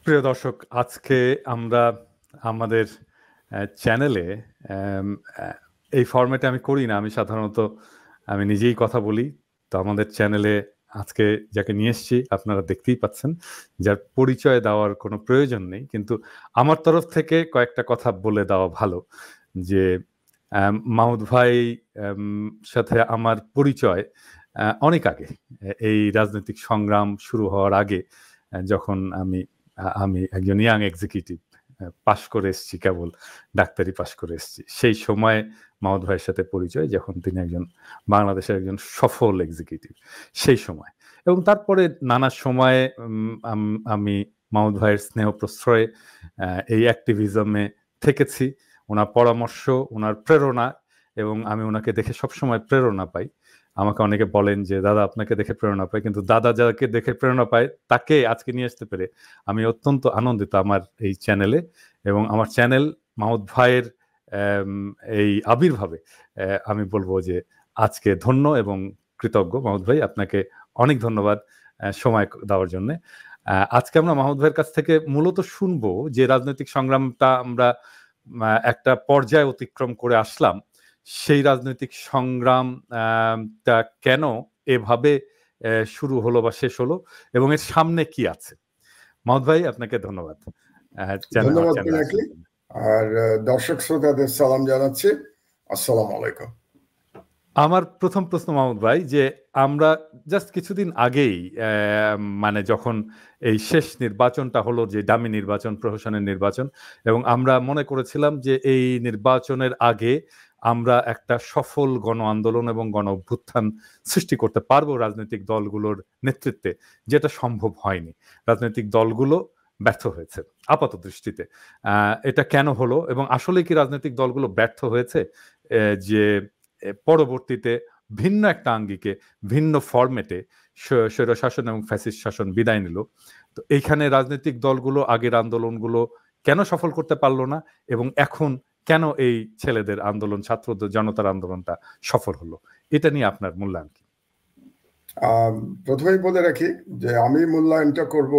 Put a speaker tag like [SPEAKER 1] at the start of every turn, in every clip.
[SPEAKER 1] প্রিয় দর্শক, আজকে আমরা আমাদের চ্যানেলে এই ফরম্যাটে আমি করি না, আমি সাধারণত আমি নিজেই কথা বলি। তো আমাদের চ্যানেলে আজকে যাকে নিয়ে এসেছি আপনারা দেখতেই পাচ্ছেন, যার পরিচয় দেওয়ার কোনো প্রয়োজন নেই, কিন্তু আমার তরফ থেকে কয়েকটা কথা বলে দেওয়া ভালো। যে মাহমুদ ভাই সাথে আমার পরিচয় অনেক আগে, এই রাজনৈতিক সংগ্রাম শুরু হওয়ার আগে, যখন আমি একজন ইয়াং এক্সিকিউটিভ, পাশ করে এসেছি, কেবল ডাক্তারি পাশ করে এসেছি, সেই সময় মাহমুদ ভাইয়ের সাথে পরিচয়, যখন তিনি একজন বাংলাদেশের একজন সফল এক্সিকিউটিভ সেই সময়। এবং তারপরে নানা সময়ে আমি মাহমুদ ভাইয়ের স্নেহ প্রশ্রয়ে এই অ্যাক্টিভিজমে থেকেছি, ওনার পরামর্শ, ওনার প্রেরণা, এবং আমি ওনাকে দেখে সবসময় প্রেরণা পাই। আমাকে অনেকে বলেন যে দাদা আপনাকে দেখে প্রেরণা পাই, কিন্তু দাদা যাকে দেখে প্রেরণা পায় তাকে আজকে নিয়ে আসতে পেরে আমি অত্যন্ত আনন্দিত আমার এই চ্যানেলে। এবং আমার চ্যানেল মাহমুদ ভাইয়ের এই আবির্ভাবে আমি বলবো যে আজকে ধন্য এবং কৃতজ্ঞ। মাহমুদ ভাই, আপনাকে অনেক ধন্যবাদ সময় দেওয়ার জন্য। আজকে আমরা মাহমুদ ভাইয়ের কাছ থেকে মূলত শুনবো যে রাজনৈতিক সংগ্রামটা আমরা একটা পর্যায় অতিক্রম করে আসলাম, সেই রাজনৈতিক সংগ্রামটা কেন এভাবে শুরু হলো বা শেষ হলো, এবং এর সামনে কি আছে। মাহমুদ ভাই, আপনাকে ধন্যবাদ।
[SPEAKER 2] ধন্যবাদ পিনাকি, আর দর্শক শ্রোতাদের সালাম জানাচ্ছি। আসসালামু আলাইকুম।
[SPEAKER 1] আমার প্রথম প্রশ্ন মাহমুদ ভাই, যে আমরা জাস্ট কিছুদিন আগেই মানে যখন এই শেষ নির্বাচনটা হলো, যে ডামি নির্বাচন, প্রহসনের নির্বাচন, এবং আমরা মনে করেছিলাম যে এই নির্বাচনের আগে আমরা একটা সফল গণ আন্দোলন এবং গণ অভ্যুত্থান সৃষ্টি করতে পারবো রাজনৈতিক দলগুলোর নেতৃত্বে, যেটা সম্ভব হয়নি। রাজনৈতিক দলগুলো ব্যর্থ হয়েছে আপাত দৃষ্টিতে। এটা কেন হলো, এবং আসলে কি রাজনৈতিক দলগুলো ব্যর্থ হয়েছে যে পরবর্তীতে ভিন্ন একটা আঙ্গিকে, ভিন্ন ফরম্যাটে স্বৈরশাসন এবং ফ্যাসিস্ট শাসন বিদায় নিল? তো এইখানে রাজনৈতিক দলগুলো আগের আন্দোলনগুলো কেন সফল করতে পারলো না, এবং এখন কেন এই ছেলেদের আন্দোলন, ছাত্রদের জনতার আন্দোলনটা সফল হলো, এটা নিয়ে আপনার মূল্যায়ন কি?
[SPEAKER 2] প্রথমেই বলে রাখি যে আমি মূল্যায়নটা করব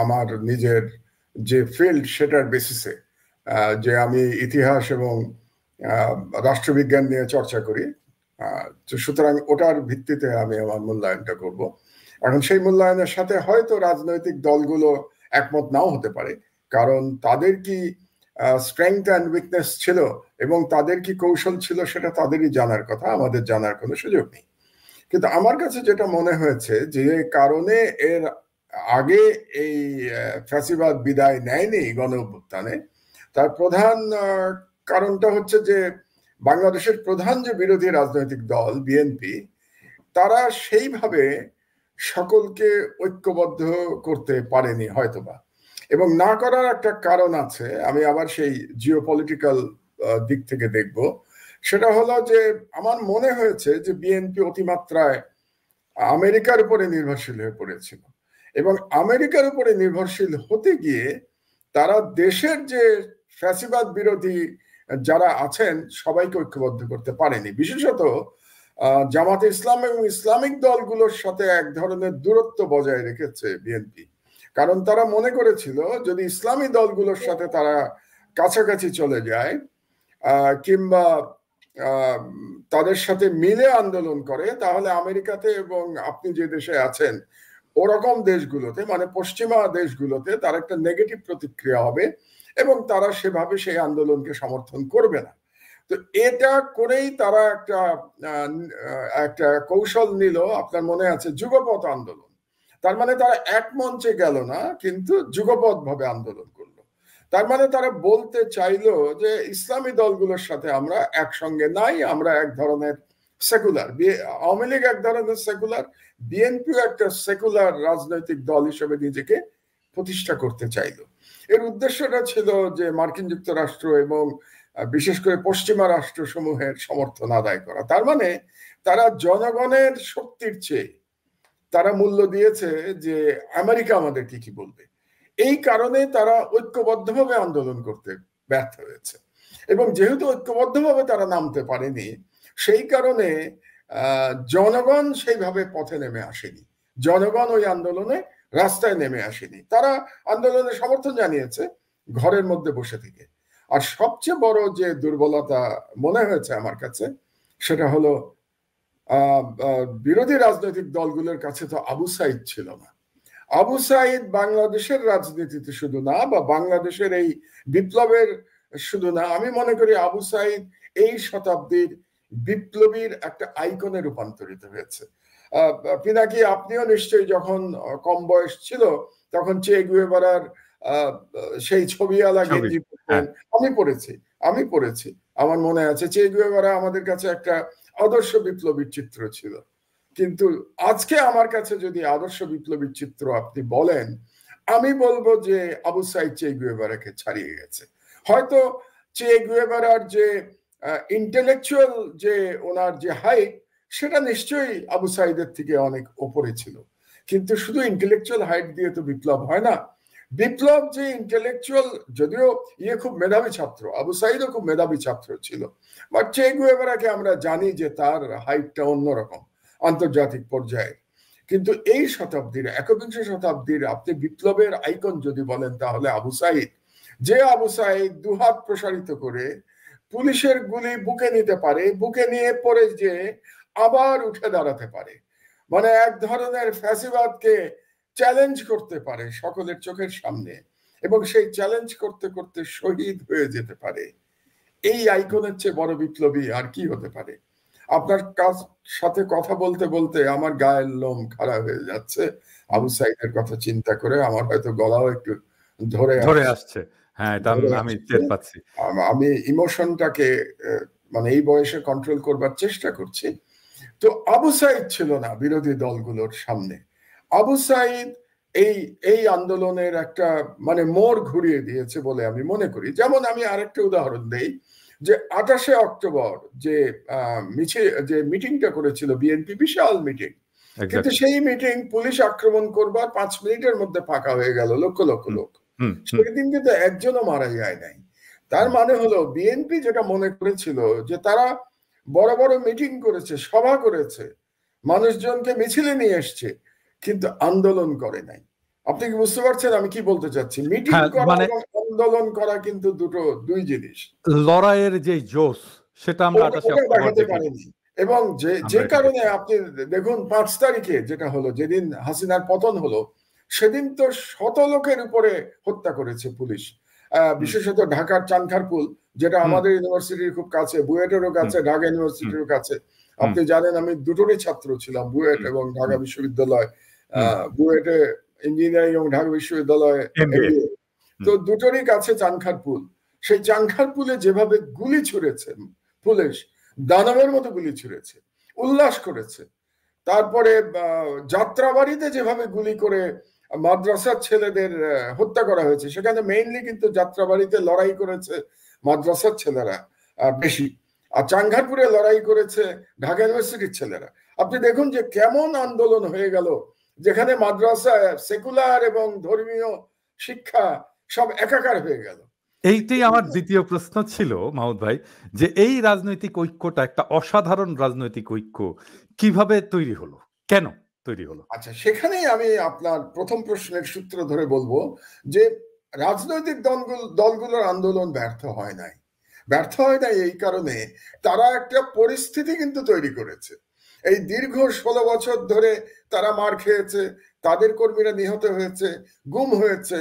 [SPEAKER 2] আমার নিজের যে ফিল্ড সেটার বেসিসে, যে আমি ইতিহাস এবং রাষ্ট্রবিজ্ঞান নিয়ে চর্চা করি, সুতরাং ওটার ভিত্তিতে আমি আমার মূল্যায়নটা করব। এখন সেই মূল্যায়নের সাথে হয়তো রাজনৈতিক দলগুলো একমত নাও হতে পারে, কারণ তাদের কি স্ট্রেংথ অ্যান্ড উইকনেস ছিল এবং তাদের কি কৌশল ছিল সেটা তাদেরই জানার কথা, আমাদের জানার কোনো সুযোগ নেই। কিন্তু আমার কাছে যেটা মনে হয়েছে, যে কারণে এর আগে এই ফ্যাসিবাদ বিদায় নেয়নি গণ অভ্যুত্থানে, তার প্রধান কারণটা হচ্ছে যে বাংলাদেশের প্রধান যে বিরোধী রাজনৈতিক দল বিএনপি, তারা সেইভাবে সকলকে ঐক্যবদ্ধ করতে পারেনি হয়তোবা, এবং না করার একটা কারণ আছে, আমি আবার সেই জিওপলিটিক্যাল দিক থেকে দেখব। সেটা হলো যে আমার মনে হয়েছে যে বিএনপি অতিমাত্রায় আমেরিকার উপরে নির্ভরশীল হয়ে পড়েছিল, এবং আমেরিকার উপরে নির্ভরশীল হতে গিয়ে তারা দেশের যে ফ্যাসিবাদ বিরোধী যারা আছেন সবাইকে ঐক্যবদ্ধ করতে পারেনি। বিশেষত জামাতে ইসলাম এবং ইসলামিক দলগুলোর সাথে এক ধরনের দূরত্ব বজায় রেখেছে বিএনপি, কারণ তারা মনে করেছিল যদি ইসলামী দলগুলোর সাথে তারা কাছাকাছি চলে যায় কিংবা তাদের সাথে মিলে আন্দোলন করে, তাহলে আমেরিকাতে এবং আপনি যে দেশে আছেন ওরকম দেশগুলোতে, মানে পশ্চিমা দেশগুলোতে, তার একটা নেগেটিভ প্রতিক্রিয়া হবে এবং তারা সেভাবে সেই আন্দোলনকে সমর্থন করবে না। তো এটা করেই তারা একটা কৌশল নিল, আপনার মনে আছে, যুগপৎ আন্দোলন। তার মানে তারা এক মঞ্চে গেল না, কিন্তু যুগপৎ ভাবে আন্দোলন করলো। তার মানে তারা বলতে চাইলো যে ইসলামী দলগুলোর সাথে আমরা একসঙ্গে নাই, আমরা এক ধরনের সেকুলার, আওয়ামী লীগ এক ধরনের সেকুলার, বিএনপিও একটা সেকুলার রাজনৈতিক দল হিসেবে নিজেকে প্রতিষ্ঠা করতে চাইলো। এর উদ্দেশ্যটা ছিল যে মার্কিন যুক্তরাষ্ট্র এবং বিশেষ করে পশ্চিমা রাষ্ট্রসমূহের সমর্থন আদায় করা। তার মানে তারা জনগণের শক্তির চেয়ে তারা মূল্য দিয়েছে যে আমেরিকা আমাদের কি বলবে। এই কারণে তারা ঐক্যবদ্ধভাবে আন্দোলন করতে ব্যর্থ হয়েছে, এবং যেহেতু ঐক্যবদ্ধভাবে তারা নামতে পারেনি, সেই কারণে জনগণ সেইভাবে পথে নেমে আসেনি। জনগণ ওই আন্দোলনে রাস্তায় নেমে আসেনি, তারা আন্দোলনে সমর্থন জানিয়েছে ঘরের মধ্যে বসে থেকে। আর সবচেয়ে বড় যে দুর্বলতা মনে হয়েছে আমার কাছে সেটা হলো বিরোধী রাজনৈতিক দলগুলোর কাছে তো আবু সাইদ ছিল না। আবু সাইদ বাংলাদেশের রাজনীতিতে শুধু না, বা বাংলাদেশের এই বিপ্লবের শুধু না, আমি মনে করি আবু সাইদ এই শতাব্দীর বিপ্লবীর একটা আইকনে রূপান্তরিত হয়েছে। পিনাকি, আপনিও নিশ্চয়ই যখন কম বয়স ছিল তখন চে গুয়েভারার সেই ছবিওয়ালা গেঞ্জি পরতেন। আমি পড়েছি, আমার মনে আছে চে গুয়েভারা আমাদের কাছে একটা আদর্শ বিপ্লবীর চিত্র ছিল। কিন্তু আজকে আমার কাছে যদি আদর্শ বিপ্লবীর চিত্র আপনি বলেন, আমি বলবো যে আবু সাইদ চে গুয়েভারাকে ছাড়িয়ে গেছে। হয়তো চে গুয়েভারার যে ইন্টেলেকচুয়াল যে ওনার যে হাইট, সেটা নিশ্চয়ই আবু সাইদের থেকে অনেক ওপরে ছিল, কিন্তু শুধু ইন্টেলেকচুয়াল হাইট দিয়ে তো বিপ্লব হয় না। বিপ্লব যে ইন্টেলেকচুয়াল, যদিও খুব মেধাবী ছাত্র, আবু সাইদও খুব মেধাবী ছাত্র ছিল, বাট চে গুয়েভারাকে আমরা জানি যে তার হাইটটা অন্যরকম আন্তর্জাতিক পর্যায়ে। কিন্তু এই শতাব্দীর, একবিংশ শতাব্দীর আপনি বিপ্লবের আইকন যদি বলেন তাহলে আবু সাইদ। যে আবু সাইদ দুহাত প্রসারিত করে পুলিশের গুলি বুকে নিতে পারে, বুকে নিয়ে পড়ে যে আবার উঠে দাঁড়াতে পারে, মানে এক ধরনের ফ্যাসিবাদকে চ্যালেঞ্জ করতে পারে সকলের চোখের সামনে, এবং সেই চ্যালেঞ্জ করতে করতে শহীদ হয়ে যেতে পারে। এই আইকনের চেয়ে বড় বিপ্লবী আর কি হতে পারে? আপনার সাথে কথা বলতে বলতে আমার গায়ের লোম খাড়া হয়ে যাচ্ছে আবু সাইদের কথা চিন্তা করে। আমার হয়তো গলাও একটু ধরে আসছে।
[SPEAKER 1] হ্যাঁ, এটা আমি টের পাচ্ছি।
[SPEAKER 2] আমি ইমোশনটাকে মানে এই বয়সে কন্ট্রোল করবার চেষ্টা করছি। তো আবু সাইদ ছিল না বিরোধী দলগুলোর সামনে। আবু সাইদ এই আন্দোলনের একটা মানে মোড় ঘুরিয়ে দিয়েছে বলে আমি মনে করি। যেমন আমি আরেকটা উদাহরণ দেই, যে 28শে অক্টোবর যে মিটিংটা করেছিল বিএনপি, বিশাল মিটিং, কিন্তু সেই মিটিং পুলিশ আক্রমণ করবার 5 মিনিটের মধ্যে ফাঁকা হয়ে গেল, লক্ষ লক্ষ লোক। সেদিন কিন্তু একজনও মারা যায় নাই। তার মানে হলো বিএনপি যেটা মনে করেছিল যে তারা বড় বড় মিটিং করেছে, সভা করেছে, মানুষজনকে মিছিলে নিয়ে এসছে, কিন্তু আন্দোলন করে নাই। আপনি কি বুঝতে পারছেন আমি কি বলতে চাচ্ছি? মিটিং করা এবং আন্দোলন করা কিন্তু দুই জিনিস।
[SPEAKER 1] লড়াইয়ের যে জোশ সেটা আমরা
[SPEAKER 2] দেখাতে পারিনি। এবং যে কারণে আপনি দেখুন 5 তারিখে যেটা হলো, যেদিন হাসিনার পতন হলো, সেদিন তো শত লোকের উপরে হত্যা করেছে পুলিশ, বিশেষত ঢাকার চানখারপুল, যেটা আমাদের ইউনিভার্সিটির খুব কাছে, বুয়েটেরও কাছে, ঢাকা ইউনিভার্সিটির কাছে। আপনি জানেন আমি দুটোরই ছাত্র ছিলাম, বুয়েট এবং ঢাকা বিশ্ববিদ্যালয়। বুয়েটে ইঞ্জিনিয়ারিং এবং ঢাকা বিশ্ববিদ্যালয়ে MBA। তো দুটোরই কাছে চানখারপুল। সেই চানখারপুলে যেভাবে গুলি ছুড়েছে পুলিশ, দানবের মতো গুলি ছুড়েছে, উল্লাস করেছে। তারপরে যাত্রাবাড়িতে যেভাবে গুলি করে মাদ্রাসার ছেলেদের হত্যা করা হয়েছে, সেখানে মেইনলি কিন্তু যাত্রাবাড়িতে লড়াই করেছে মাদ্রাসার ছেলেরা বেশি, আর চানখারপুরে লড়াই করেছে ঢাকা ইউনিভার্সিটির ছেলেরা। আপনি দেখুন যে কেমন আন্দোলন হয়ে গেল, যেখানে মাদ্রাসা, সেকুলার এবং ধর্মীয় শিক্ষা সব একাকার হয়ে গেল।
[SPEAKER 1] এইটাই আমার দ্বিতীয় প্রশ্ন ছিল মাহমুদ ভাই, যে এই রাজনৈতিক ঐক্যটা একটা অসাধারণ রাজনৈতিক ঐক্য কিভাবে তৈরি হলো, কেন তৈরি হলো?
[SPEAKER 2] আচ্ছা, সেখানেই আমি আপনার প্রথম প্রশ্নের সূত্র ধরে বলবো যে রাজনৈতিক দলগুলোর আন্দোলন ব্যর্থ হয় নাই এই কারণে তারা একটা পরিস্থিতি কিন্তু তৈরি করেছে। এই দীর্ঘ 16 বছর ধরে তারা মার খেয়েছে, তাদের কর্মীরা নিহত হয়েছে, গুম হয়েছে,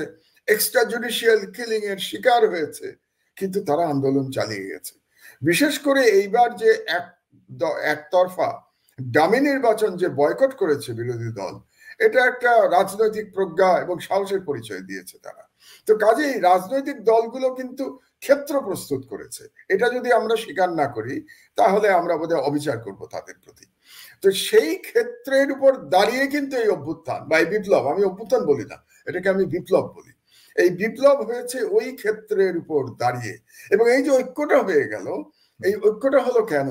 [SPEAKER 2] এক্সট্রা জুডিশিয়াল কিলিং এর শিকার হয়েছে, কিন্তু তারা আন্দোলন চালিয়ে গেছে। বিশেষ করে এইবার যে একতরফা ডামি নির্বাচন যে বয়কট করেছে বিরোধী দল, এটা একটা রাজনৈতিক প্রজ্ঞা এবং সাহসের পরিচয় দিয়েছে তারা। তো কাজেই রাজনৈতিক দলগুলো কিন্তু ক্ষেত্র প্রস্তুত করেছে, এটা যদি আমরা স্বীকার না করি তাহলে আমরা বোধহয় অবিচার করব তাদের প্রতি। তো সেই ক্ষেত্রের উপর দাঁড়িয়ে কিন্তু এই অভ্যুত্থান বা এই বিপ্লব, আমি অভ্যুত্থান বলি না, এটাকে আমি বিপ্লব বলি, এই বিপ্লব হয়েছে ওই ক্ষেত্রের উপর দাঁড়িয়ে। এবং এই যে ঐক্যটা হয়ে গেল, এই ঐক্যটা হলো কেন?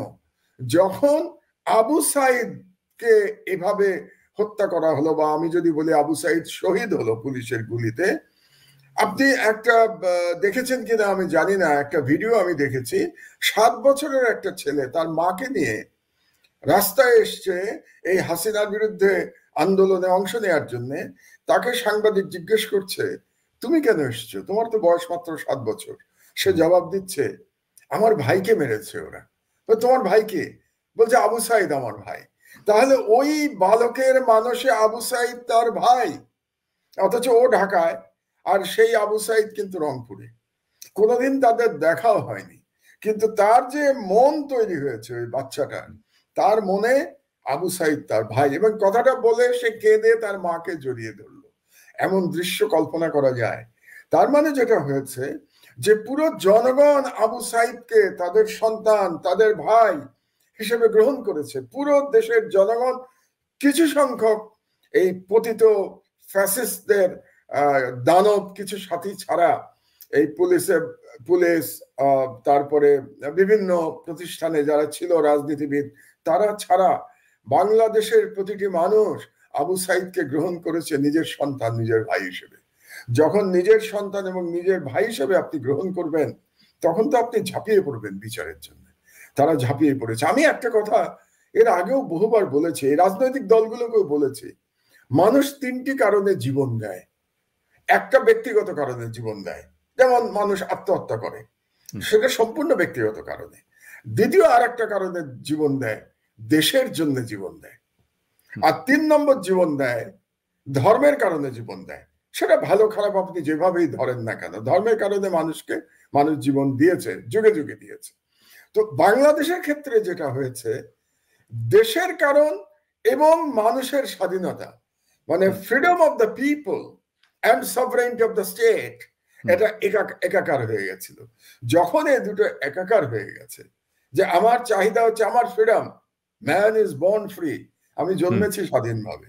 [SPEAKER 2] যখন আবু সাইদকে এভাবে হত্যা করা হলো, বা আমি যদি বলি আবু সাইদ শহীদ হলো পুলিশের গুলিতে, আপনি একটা দেখেছেন কিনা আমি জানি না, একটা ভিডিও আমি দেখেছি, 7 বছরের একটা ছেলে তার মাকে নিয়ে রাস্তায় এসছে এই হাসিনার বিরুদ্ধে আন্দোলনে অংশ নেওয়ার জন্য, তাকে সাংবাদিক জিজ্ঞেস করছে, তুমি কেন এসছো, তোমার তো বয়স মাত্র 7 বছর। সে জবাব দিচ্ছে, আমার ভাইকে মেরেছে ওরা। তোমার ভাইকে? বলছে আবু সাইদ আমার ভাই। তাহলে ওই বালকের মানুষে আবু সাইদ তার ভাই, অথচ ও ঢাকায়, আর সেই আবু সাইদ কিন্তু রংপুরে। কোনোদিন তাদের দেখাও হয়নি, কিন্তু তার যে মন তৈরি হয়েছে ওই বাচ্চাটার, তার মনে আবু সাইদ তার ভাই। এবং কথাটা বলে সে কেঁদে তার মাকে জড়িয়ে ধরলো। এমন দৃশ্য কল্পনা করা যায়। তার মানে যেটা হয়েছে যে পুরো জনগণ আবু সাইদকে তাদের সন্তান, তাদের ভাই হিসেবে গ্রহণ করেছে। পুরো দেশের জনগণ, কিছু সংখ্যক এই পতিত ফ্যাসিস্টদের দানব কিছু সাথী ছাড়া, এই পুলিশ তারপরে বিভিন্ন প্রতিষ্ঠানে যারা ছিল রাজনীতিবিদ, তারা ছাড়া বাংলাদেশের প্রতিটি মানুষ আবু সাইদকে গ্রহণ করেছে নিজের সন্তান, নিজের ভাই হিসেবে। যখন নিজের সন্তান এবং নিজের ভাই হিসেবে আপনি গ্রহণ করবেন, তখন তো আপনি ঝাঁপিয়ে পড়বেন বিচারের জন্য। তারা ঝাঁপিয়ে পড়েছে। আমি একটা কথা এর আগেও বহুবার বলেছি, এই রাজনৈতিক দলগুলোকেও বলেছি, মানুষ 3টি কারণে জীবন দেয়। একটা ব্যক্তিগত কারণে জীবন দেয়, যেমন মানুষ আত্মহত্যা করে, সেটা সম্পূর্ণ ব্যক্তিগত কারণে। দ্বিতীয় আর একটা কারণে জীবন দেয়, দেশের জন্য জীবন দেয়। আর 3 নম্বর জীবন দেয় ধর্মের কারণে জীবন দেয়। সেটা ভালো খারাপ আপনি যেভাবেই ধরেন না কেন, ধর্মের কারণে মানুষ জীবন দিয়েছে, যুগে যুগে দিয়েছে। তো বাংলাদেশের ক্ষেত্রে যেটা হয়েছে, দেশের কারণ এবং মানুষের স্বাধীনতা, মানে freedom of the people and সভরেনিটি of the state, এটা একাকার হয়ে গেছিল। যখন এই দুটো একাকার হয়ে গেছে, যে আমার চাহিদা হচ্ছে আমার freedom, man is born free, আমি জন্মেছি স্বাধীনভাবে,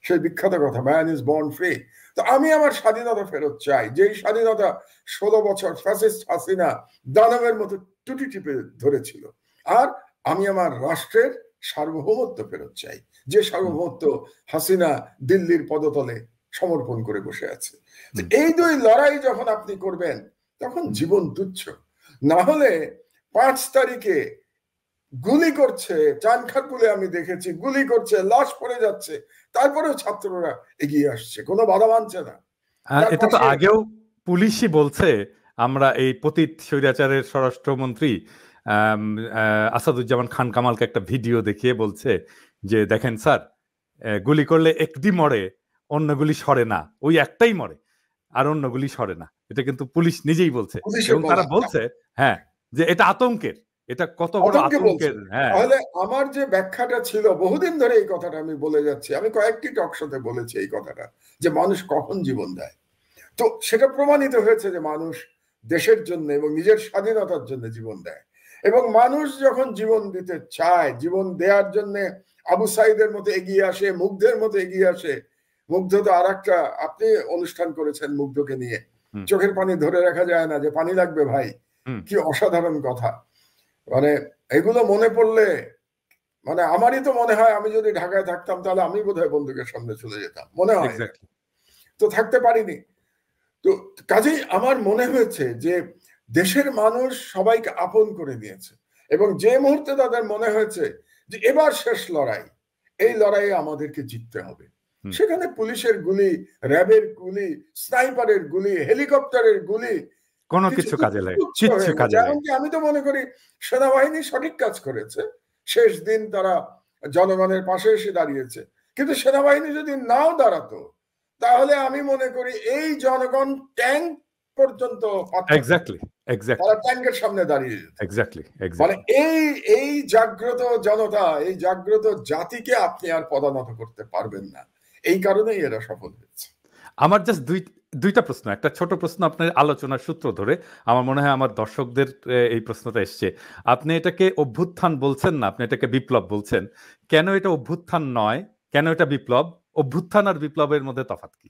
[SPEAKER 2] সেই বিখ্যাত কথা, ম্যান ইজ বর্ন ফ্রি। তো আমি আমার স্বাধীনতা ফেরত চাই, যেই স্বাধীনতা 16 বছর ফ্যাসিস্ট হাসিনা দানবের মতো টুটি টিপে ধরেছিল। আর আমি আমার রাষ্ট্রের সার্বভৌমত্ব ফেরত চাই, যে সার্বভৌমত্ব হাসিনা দিল্লির পদতলে সমর্পণ করে বসে আছে। এই 2 লড়াই যখন আপনি করবেন, তখন জীবন তুচ্ছ। না হলে 5 তারিখে গুলি করছে, চানখারপুলে আমি দেখেছি, গুলি করছে, লাশ পড়ে যাচ্ছে, তারপরেও ছাত্ররা এগিয়ে আসছে, কোনো বাধা মানছে না।
[SPEAKER 1] এটা তো আগেও পুলিশই বলছে, আমরা এই পতিত স্বৈরাচারের স্বরাষ্ট্রমন্ত্রী আসাদুজ্জামান খান কামালকে একটা ভিডিও দেখিয়ে বলছে যে দেখেন স্যার, গুলি করলে একটি মরে, অন্যগুলি সরে না, ওই একটাই মরে আর অন্যগুলি সরে না। এটা কিন্তু পুলিশ নিজেই বলছে, এবং তারা বলছে হ্যাঁ যে এটা আতঙ্কের, এটা কত বড় আতঙ্কের। হ্যাঁ,
[SPEAKER 2] তাহলে আমার যে ব্যাখ্যাটা ছিল, বহুদিন ধরে এই কথাটা আমি বলে যাচ্ছি, আমি কয়েকটি টক শোতে বলেছি এই কথাটা, যে মানুষ কখন জীবন দেয়। তো সেটা প্রমাণিত হয়েছে যে মানুষ দেশের জন্য এবং নিজের স্বাধীনতার জন্য জীবন দেয়। এবং মানুষ যখন জীবন দিতে চায়, জীবন দেওয়ার জন্য আবু সাইদের মতো এগিয়ে আসে, মুগ্ধের মতো এগিয়ে আসে। মুগ্ধ তো আর একটা, আপনি অনুষ্ঠান করেছেন মুগ্ধকে নিয়ে, চোখের পানি ধরে রাখা যায় না, যে পানি লাগবে ভাই, কি অসাধারণ কথা। মানে এগুলো মনে পড়লে, মানে আমারই তো মনে হয় আমি যদি ঢাকায় থাকতাম তাহলে আমি বোধহয় বন্দুকের সামনে চলে যেতাম, মনে হয়। তো থাকতে পারিনি। তো কাজেই আমার মনে হয়েছে যে দেশের মানুষ সবাইকে আপন করে নিয়েছে, এবং যে মুহূর্তে তাদের মনে হয়েছে যে এবার শেষ লড়াই, এই লড়াইয়ে আমাদেরকে জিততে হবে, সেখানে পুলিশের গুলি, র্যাবের গুলি, স্নাইপারের গুলি, হেলিকপ্টারের গুলি,
[SPEAKER 1] কোনো কিছু কাজে লাগে, কিচ্ছু কাজে লাগে।
[SPEAKER 2] এমনকি আমি তো মনে করি সেনাবাহিনী সঠিক কাজ করেছে, শেষ দিন তারা জনগণের পাশে এসে দাঁড়িয়েছে। কিন্তু সেনাবাহিনী যদি নাও দাঁড়াতো, তাহলে আমি মনে করি এই জনগণ ট্যাঙ্ক পর্যন্ত তারা ট্যাঙ্কের সামনে দাঁড়িয়ে যেত। মানে এই জাগ্রত জনতা, এই জাগ্রত জাতিকে আপনি আর পদানত করতে পারবেন না, এই কারণেই এরা সফল হয়েছে।
[SPEAKER 1] আমার জাস্ট দুইটা প্রশ্ন, একটা ছোট প্রশ্ন আপনার আলোচনার সূত্র ধরে। আমার মনে হয় আমার দর্শকদের এই প্রশ্নটা এসছে। আপনি এটাকে অভ্যুত্থান বলছেন না, আপনি এটাকে বিপ্লব বলছেন। কেন এটা অভ্যুত্থান নয়, কেন এটা বিপ্লব? অভ্যুত্থান আর বিপ্লবের মধ্যে তফাৎ কি?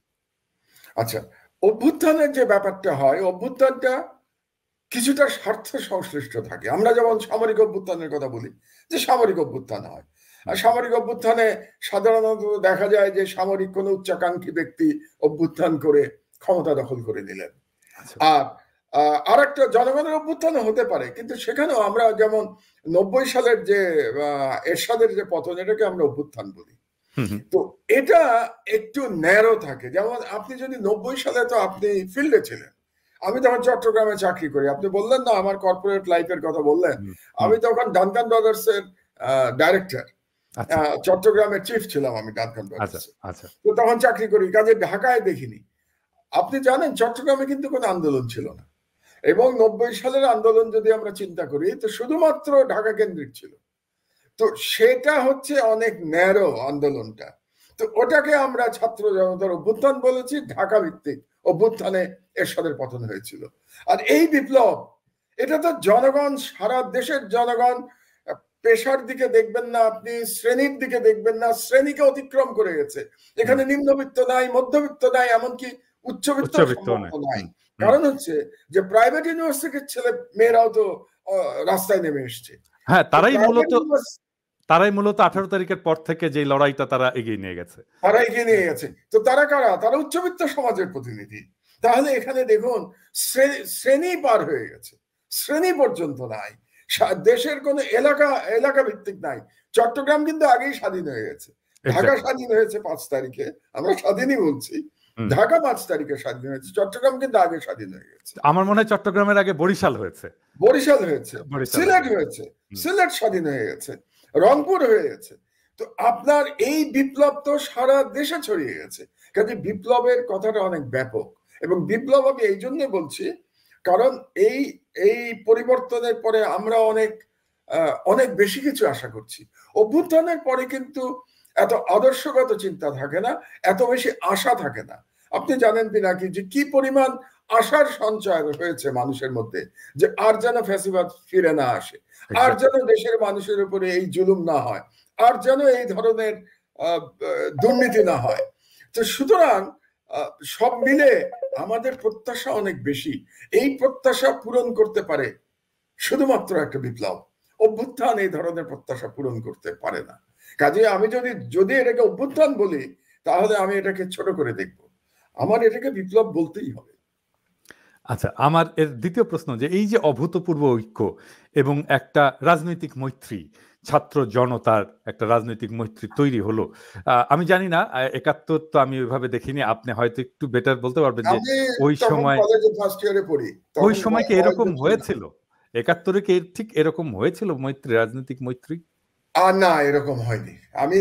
[SPEAKER 2] আচ্ছা, অভ্যুত্থানের যে ব্যাপারটা হয়, অভ্যুত্থানটা কিছুটা স্বার্থ সংশ্লিষ্ট থাকে। আমরা যেমন সামরিক অভ্যুত্থানের কথা বলি, যে সামরিক অভ্যুত্থান হয়, আর সামরিক অভ্যুত্থানে সাধারণত দেখা যায় যে সামরিক কোনো উচ্চাকাঙ্ক্ষী ব্যক্তি অভ্যুত্থান করে ক্ষমতা দখল করে নিলেন। আর একটা জনগণের অভ্যুত্থানও হতে পারে, কিন্তু সেখানেও আমরা যেমন 90 সালের যে এরশাদের যে পতন, এটাকে আমরা অভ্যুত্থান বলি। তো এটা একটু ন্যারো থাকে। যেমন আপনি যদি 90 সালে তো আপনি ফিল্ডে ছিলেন, আমি তখন চট্টগ্রামে চাকরি করি। আপনি বললেন না আমার কর্পোরেট লাইফের কথা বললেন, আমি তখন ডানকান ব্রাদার্স এর ডাইরেক্টর, চট্টগ্রামের চিফ ছিলাম আমি ডানকান ব্রাদার্স। তো তখন চাকরি করি, কাজে ঢাকায় দেখিনি। আপনি জানেন চট্টগ্রামে কিন্তু কোনো আন্দোলন ছিল না, এবং 90 সালের আন্দোলন যদি আমরা চিন্তা করি তো শুধুমাত্র ঢাকা কেন্দ্রিক ছিল। তো সেটা হচ্ছে অনেক ন্যারো আন্দোলনটা। তো ওটাকে আমরা ছাত্র জনতার অভ্যুত্থান বলেছি, ঢাকা ভিত্তিক অভ্যুত্থানে এরশাদের পতন হয়েছিল। আর এই বিপ্লব, এটা তো জনগণ, সারা দেশের জনগণ, পেশার দিকে দেখবেন না আপনি, শ্রেণীর দিকে দেখবেন না, শ্রেণীকে অতিক্রম করে গেছে। এখানে নিম্নবিত্ত নাই, মধ্যবিত্ত নাই, এমনকি উচ্চবিত্ত নাই। কারণ হচ্ছে যে প্রাইভেট ইউনিভার্সিটির ছেলে মেয়েরাও তো রাস্তায় নেমে এসছে।
[SPEAKER 1] হ্যাঁ, তারাই মূলত 18 তারিখের পর থেকে যে লড়াইটা তারা এগিয়ে নিয়ে গেছে।
[SPEAKER 2] তো তারা কারা? তারা উচ্চবিত্ত সমাজের প্রতিনিধি। তাহলে এখানে দেখুন শ্রেণী পার হয়ে গেছে, শ্রেণী পর্যন্ত নাই, দেশের কোন এলাকা ভিত্তিক নাই। চট্টগ্রাম কিন্তু আগেই স্বাধীন হয়ে গেছে। ঢাকা স্বাধীন হয়েছে 5 তারিখে, আমরা স্বাধীনই বলছি। ঢাকা 5 তারিখে স্বাধীন হয়েছে, চট্টগ্রাম কিন্তু আগে স্বাধীন হয়ে গেছে।
[SPEAKER 1] আমার মনে হয় চট্টগ্রামের আগে বরিশাল হয়েছে,
[SPEAKER 2] সিলেট হয়েছে, সিলেট স্বাধীন হয়ে গেছে, রংপুর হয়ে গেছে। তো আপনার এই বিপ্লব তো সারা দেশে ছড়িয়ে গেছে। কাজে বিপ্লবের কথাটা অনেক ব্যাপক, এবং বিপ্লব আমি এই জন্য বলছি কারণ এই পরিবর্তনের পরে আমরা অনেক বেশি কিছু আশা করছি। অভ্যুত্থানের পরে কিন্তু এত আদর্শগত চিন্তা থাকে না, এত বেশি আশা থাকে না। আপনি জানেন পিনাকি যে কি পরিমাণ আশার সঞ্চয় হয়েছে মানুষের মধ্যে, যে আর যেন ফ্যাসিবাদ ফিরে না আসে, আর যেন দেশের মানুষের উপরে এই জুলুম না হয়, আর যেন এই ধরনের দুর্নীতি না হয়। তো সুতরাং সব মিলে আমাদের প্রত্যাশা অনেক বেশি। এই প্রত্যাশা পূরণ করতে পারে শুধুমাত্র একটা বিপ্লব। অভ্যুত্থান এই ধরনের প্রত্যাশা পূরণ করতে পারে না। কাজে আমি যদি এটাকে অভ্যুত্থান বলি, তাহলে আমি এটাকে ছোট করে দেখব, আমার এটাকে বিপ্লব বলতেই হবে।
[SPEAKER 1] আচ্ছা, আমার এর দ্বিতীয় প্রশ্ন, যে এই যে অভূতপূর্ব ঐক্য এবং একটা রাজনৈতিক মৈত্রী, ছাত্র জনতার একটা রাজনৈতিক মৈত্রী তৈরি হলো, আমি জানি না 71 তো আমি ওইভাবে দেখিনি, আপনি হয়তো একটু বেটার বলতে পারবেন যে ওই সময় কি এরকম হয়েছিল? 71-এ কি ঠিক এরকম হয়েছিল মৈত্রী, রাজনৈতিক মৈত্রী?
[SPEAKER 2] না, এরকম হয়নি। আমি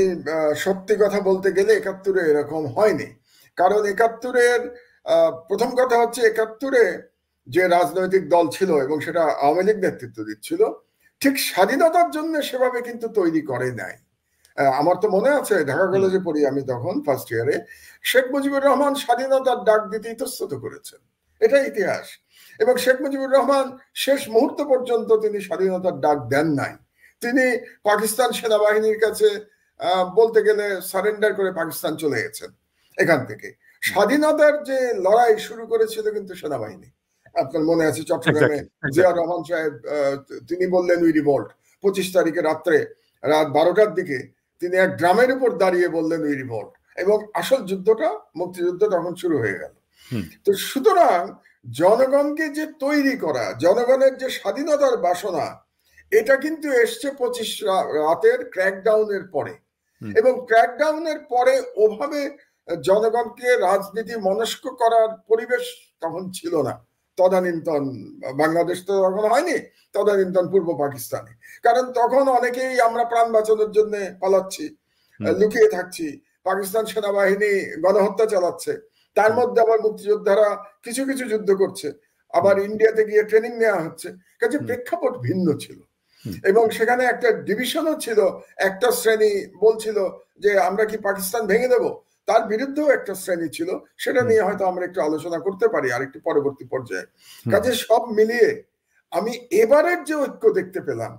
[SPEAKER 2] সত্যি কথা বলতে গেলে 71-এ এরকম হয়নি। কারণ 71-এর প্রথম কথা হচ্ছে 71-এ যে রাজনৈতিক দল ছিল এবং সেটা আওয়ামী লীগ নেতৃত্ব দিচ্ছিল, ঠিক স্বাধীনতার জন্য সেভাবে কিন্তু তৈরি করে নাই। আমার তো মনে আছে ঢাকা কলেজে পড়ি আমি তখন, ফার্স্ট ইয়ারে, শেখ মুজিবুর রহমান স্বাধীনতার ডাক দিতে ইতস্তত করেছেন, এটা ইতিহাস। এবং শেখ মুজিবুর রহমান শেষ মুহূর্ত পর্যন্ত তিনি স্বাধীনতার ডাক দেন নাই। তিনি পাকিস্তান সেনাবাহিনীর কাছে বলতে গেলে সারেন্ডার করে পাকিস্তান চলে গেছেন। এখান থেকে স্বাধীনতার যে লড়াই শুরু করেছিল কিন্তু সেনাবাহিনী। আপনার মনে আছে চট্টগ্রামে জিয়াউর রহমান সাহেব তিনি বললেন উই রিভল্ট। 25 তারিখে রাত 12টার দিকে তিনি এক গ্রামের উপর দাঁড়িয়ে বললেন উই রিভল্ট, এবং আসল যুদ্ধটা, মুক্তিযুদ্ধ তখন শুরু হয়ে গেল। তো সুতরাং জনগণকে যে তৈরি করা, জনগণের যে স্বাধীনতার বাসনা, এটা কিন্তু এসছে 25 রাতের ক্র্যাকডাউনের পরে। এবং ক্র্যাকডাউনের পরে ওভাবে জনগণকে রাজনীতি মনস্ক করার পরিবেশ তখন ছিল না। তদানীন্তন বাংলাদেশ তো তখন হয়নি, তদানীন্তন পূর্ব পাকিস্তানে। কারণ তখন অনেকেই আমরা প্রাণ বাঁচানোর জন্য পালাচ্ছি, লুকিয়ে থাকছি, পাকিস্তান সেনাবাহিনী গণহত্যা চালাচ্ছে, তার মধ্যে আবার মুক্তিযোদ্ধারা কিছু কিছু যুদ্ধ করছে, আবার ইন্ডিয়াতে গিয়ে ট্রেনিং নেওয়া হচ্ছে। কাজে প্রেক্ষাপট ভিন্ন ছিল, এবং সেখানে একটা ডিভিশনও ছিল। একটা শ্রেণী বলছিল যে আমরা কি পাকিস্তান ভেঙে দেব, তার বিরুদ্ধেও একটা শ্রেণী ছিল, সেটা নিয়ে হয়তো আমরা একটু আলোচনা করতে পারি আরেকটি পরবর্তী পর্যায়ে। কাজে সব মিলিয়ে আমি এবারের যে ঐক্য দেখতে পেলাম,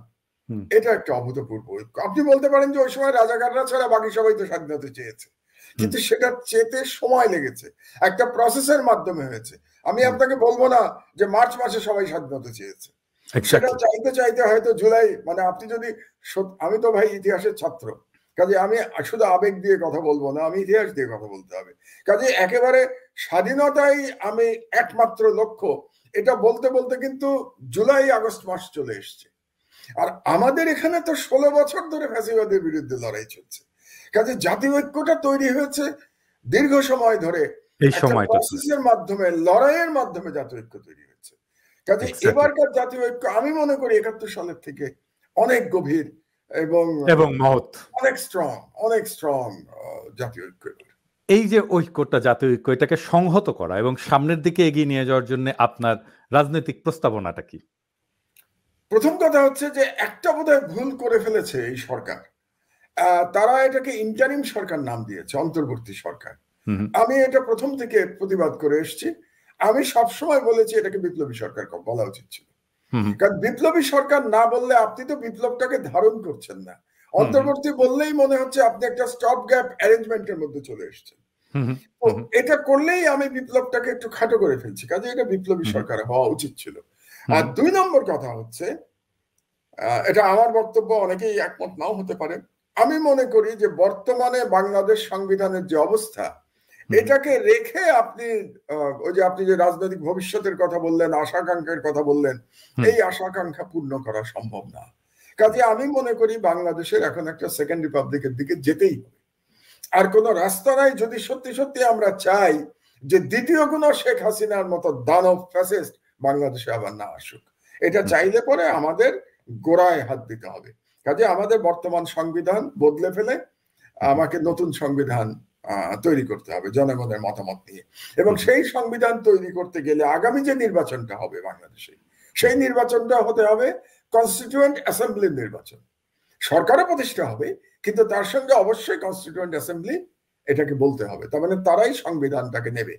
[SPEAKER 2] এটা একটা অভূতপূর্ব ঐক্য। আপনি বলতে পারেন যে ওই সময় রাজাকাররা ছাড়া বাকি সবাই তো স্বাধীনতা চেয়েছে, কিন্তু সেটা চেতে সময় লেগেছে, একটা প্রসেসের মাধ্যমে হয়েছে। আমি আপনাকে বলবো না যে মার্চ মাসে সবাই স্বাধীনতা চেয়েছে, সেটা চাইতে চাইতে হয়তো জুলাই, মানে আপনি যদি, আমি তো ভাই ইতিহাসের ছাত্র, কাজে আমি শুধু আবেগ দিয়ে কথা বলবো না, আমি ইতিহাস দিয়ে কথা বলতে হবে। কাজে একেবারে স্বাধীনতাই আমি একমাত্র লক্ষ্য, এটা বলতে বলতে কিন্তু জুলাই আগস্ট মাস চলে এসছে। আর আমাদের এখানে তো 16 বছর ধরে ফ্যাসিবাদের বিরুদ্ধে লড়াই চলছে। কাজে জাতীয় ঐক্যটা তৈরি হয়েছে দীর্ঘ সময় ধরে,
[SPEAKER 1] এই
[SPEAKER 2] একটা
[SPEAKER 1] সময়টা
[SPEAKER 2] প্রসেসের মাধ্যমে, লড়াইয়ের মাধ্যমে জাতীয় ঐক্য তৈরি হয়েছে। কাজে এবারকার জাতীয় ঐক্য আমি মনে করি 71 সালের থেকে অনেক গভীর এবং
[SPEAKER 1] মহৎ,
[SPEAKER 2] অনেক স্ট্রং জাতীয় ঐক্য।
[SPEAKER 1] এই যে ঐক্যটা, জাতীয় ঐক্য, এটাকে সংহত করা এবং সামনের দিকে এগিয়ে নিয়ে যাওয়ার জন্য আপনার রাজনৈতিক প্রস্তাবনাটা কি?
[SPEAKER 2] প্রথম কথা হচ্ছে যে একটা বোধহয় ভুল করে ফেলেছে এই সরকার, তারা এটাকে ইন্টারিম সরকার নাম দিয়েছে, অন্তর্বর্তী সরকার। আমি এটা প্রথম থেকে প্রতিবাদ করে এসেছি। আমি সবসময় বলেছি এটাকে বিপ্লবী সরকার বলা উচিত ছিল, কারণ বিপ্লবী সরকার না বললে আপনি তো বিপ্লবটাকে ধারণ করছেন না। অন্তর্বর্তী বললেই মনে হচ্ছে আপনি একটা স্টপ গ্যাপ অ্যারেঞ্জমেন্টের মধ্যে চলে এসেছেন। এটা করলেই আমি বিপ্লবটাকে একটু খাটো করে ফেলছি, কাজে এটা বিপ্লবী সরকার হওয়া উচিত ছিল। আর 2 নম্বর কথা হচ্ছে, এটা আমার বক্তব্য, অনেকেই একমত নাও হতে পারে। আমি মনে করি যে বর্তমানে বাংলাদেশ সংবিধানের যে অবস্থা, এটাকে রেখে আপনি ওই যে আপনি যে রাজনৈতিক ভবিষ্যতের কথা বললেন, আশাকাঙ্ক্ষার কথা বললেন, এই আশাকাঙ্ক্ষা পূর্ণ করা সম্ভব না। কাজে আমি মনে করি বাংলাদেশের এখন একটা সেকেন্ড রিপাবলিকের দিকে যেতেই হবে। আর কোন রাস্তা নাই যদি সত্যি সত্যি আমরা চাই যে দ্বিতীয় কোন শেখ হাসিনার মতো দানব ফ্যাসিস্ট বাংলাদেশে আবার না আসুক। এটা চাইলে পরে আমাদের গোড়ায় হাত দিতে হবে। কাজে আমাদের বর্তমান সংবিধান বদলে ফেলে আমাকে নতুন সংবিধান তৈরি করতে হবে জনগণের মতামত নিয়ে, এবং সেই সংবিধান তৈরি করতে গেলে আগামী যে নির্বাচনটা হবে বাংলাদেশে, সেই নির্বাচনটা হতে হবে কনস্টিটিউয়েন্ট অ্যাসেম্বলির নির্বাচন। সরকারও প্রতিষ্ঠা হবে, কিন্তু তার সঙ্গে অবশ্যই কনস্টিটিউয়েন্ট অ্যাসেম্বলি এটাকে বলতে হবে, তার মানে তারাই সংবিধানটাকে নেবে।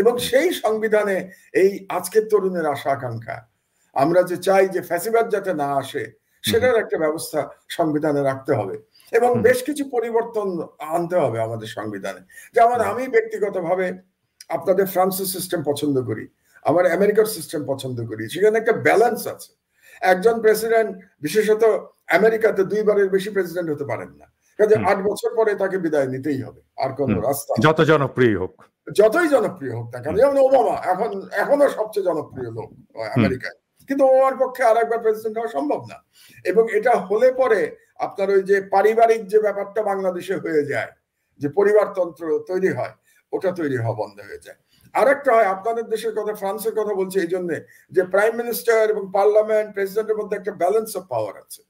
[SPEAKER 2] এবং সেই সংবিধানে এই আজকের তরুণের আশা আকাঙ্ক্ষা, আমরা যে চাই যে ফ্যাসিবাদ যাতে না আসে, সেটার একটা ব্যবস্থা সংবিধানে রাখতে হবে এবং বেশ কিছু পরিবর্তন আনতে হবে আমাদের সংবিধানে। যেমন আমি ব্যক্তিগতভাবে আপনাদের ফ্রান্সের সিস্টেম পছন্দ করি, আমার আমেরিকার সিস্টেম পছন্দ করি। সেখানে একটা ব্যালেন্স আছে। একজন প্রেসিডেন্ট, বিশেষত আমেরিকাতে 2 বারের বেশি প্রেসিডেন্ট হতে পারেন না, কাজে 8 বছর পরে তাকে বিদায় নিতেই হবে, আর কোনো রাস্তা,
[SPEAKER 1] যত জনপ্রিয় হোক,
[SPEAKER 2] যতই জনপ্রিয় হোক না কেন। যেমন ওবামা এখনো সবচেয়ে জনপ্রিয় লোক আমেরিকায়, কিন্তু ওর পক্ষে আর একবার প্রেসিডেন্ট হওয়া সম্ভব না। এবং এটা হলে পরে আপনার ওই যে পারিবারিক যে ব্যাপারটা বাংলাদেশে হয়ে যায়, যে পরিবারতন্ত্র তৈরি হয়, ওটা তৈরি হওয়া বন্ধ হয়ে যায়। আরেকটা হয়, আপনাদের দেশের কথা, ফ্রান্সের কথা বলছি এই জন্য যে প্রাইম মিনিস্টার এবং পার্লামেন্ট, প্রেসিডেন্টের মধ্যে একটা ব্যালেন্স অফ পাওয়ার আছে।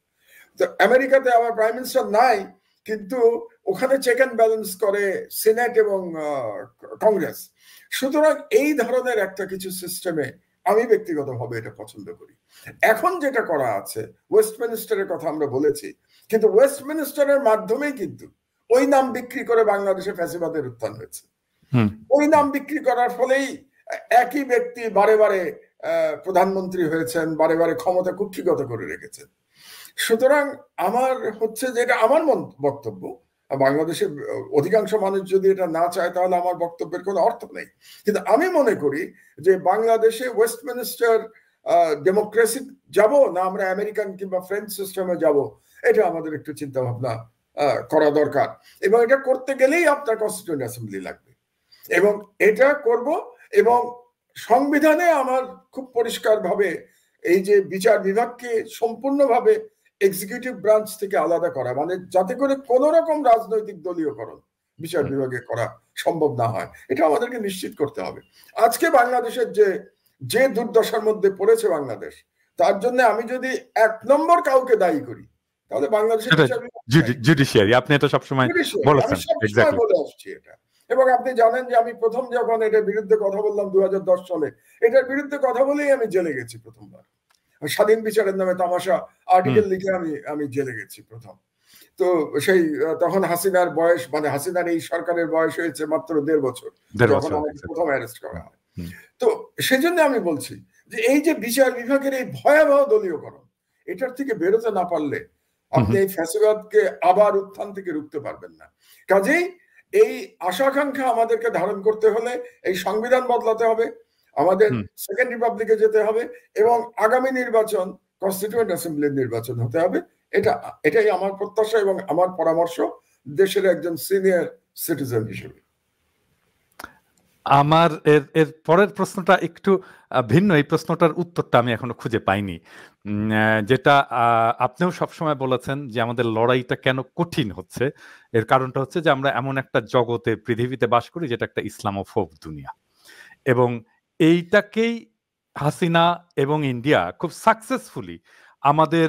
[SPEAKER 2] তো আমেরিকাতে আমার প্রাইম মিনিস্টার নাই, কিন্তু ওখানে চেক অ্যান্ড ব্যালেন্স করে সিনেট এবং কংগ্রেস। সুতরাং এই ধরনের একটা কিছু সিস্টেমে আমি ব্যক্তিগতভাবে এটা পছন্দ করি। এখন যেটা করা আছে, ওয়েস্টমিনিস্টারের কথা আমরা বলেছি, কিন্তু ওয়েস্টমিনিস্টারের মাধ্যমেই কিন্তু ওই নাম বিক্রি করে বাংলাদেশে ফ্যাসিবাদের উত্থান হয়েছে। ওই নাম বিক্রি করার ফলেই একই ব্যক্তি বারে বারে প্রধানমন্ত্রী হয়েছেন, বারে বারে ক্ষমতা কুক্ষিগত করে রেখেছেন। সুতরাং আমার হচ্ছে যে এটা আমার বক্তব্য, বাংলাদেশের অধিকাংশ মানুষ যদি এটা না চায় তাহলে আমার বক্তব্যের কোনো অর্থ নেই। কিন্তু আমি মনে করি যে বাংলাদেশে ওয়েস্টমিনিস্টার ডেমোক্রেসি যাব না আমরা আমেরিকান কিংবা ফ্রেঞ্চ সিস্টেমে যাব, এটা আমাদের একটু চিন্তা ভাবনা করা দরকার। এবং এটা করতে গেলেই আপনার কনস্টিটিউয়েন্ট অ্যাসেম্বলি লাগবে, এবং এটা করব। এবং সংবিধানে আমার খুব পরিষ্কারভাবে এই যে বিচার বিভাগকে সম্পূর্ণভাবে এক্সিকিউটিভ ব্রাঞ্চ থেকে আলাদা করা, মানে যাতে করে কোন রকম রাজনৈতিক দলীয়করণ বিচার বিভাগে করা সম্ভব না হয়, এটা আমাদেরকে নিশ্চিত করতে হবে। আজকে বাংলাদেশের যে দুর্দশার মধ্যে পড়েছে বাংলাদেশ, তার জন্য আমি যদি 1 নম্বর কাউকে দায়ী করি, তাহলে বাংলাদেশের
[SPEAKER 1] জুডিশিয়ারি। আপনি এটা সবসময় বলেছেন,
[SPEAKER 2] এক্স্যাক্টলি বলে আসছি এটা। এবং আপনি জানেন যে আমি প্রথম যখন এটার বিরুদ্ধে কথা বললাম 2010 সালে, এটার বিরুদ্ধে কথা বলেই আমি জেলে গেছি প্রথমবার। স্বাধীন বিচারের নামে তামাশা আর্টিকেল লিখে আমি জেলে গেছি প্রথম। তো সেই তখন হাসিনার বয়স, মানে হাসিনার এই সরকারের বয়স হয়েছে মাত্র 1.5 বছর যখন আমাকে প্রথম অ্যারেস্ট করা হয়। তো সেজন্য আমি বলছি যে এই যে বিচার বিভাগের এই ভয়াবহ দলীয়করণ, এটার থেকে বেরোতে না পারলে আপনি এই ফ্যাসিবাদকে আবার উত্থান থেকে রুখতে পারবেন না। কাজেই এই আশাকাঙ্ক্ষা আমাদেরকে ধারণ করতে হলে এই সংবিধান বদলাতে হবে, আমাদের সেকেন্ড রিপাবলিকে যেতে হবে, এবং আগামী নির্বাচন কনস্টিটিউয়েন্ট অ্যাসেম্বলির নির্বাচন হতে হবে। এটাই আমার প্রত্যাশা এবং আমার পরামর্শ দেশের একজন সিনিয়র সিটিজেন হিসেবে।
[SPEAKER 1] আমার এর এর পরের প্রশ্নটা একটু ভিন্ন। এই প্রশ্নটার উত্তরটা আমি এখনো খুঁজে পাইনি। যেটা আপনিও সবসময় বলেছেন যে আমাদের লড়াইটা কেন কঠিন হচ্ছে, এর কারণটা হচ্ছে যে আমরা এমন একটা জগতে, পৃথিবীতে বাস করি যেটা একটা ইসলামোফোব দুনিয়া, এবং এইটাকেই হাসিনা এবং ইন্ডিয়া খুব সাকসেসফুলি আমাদের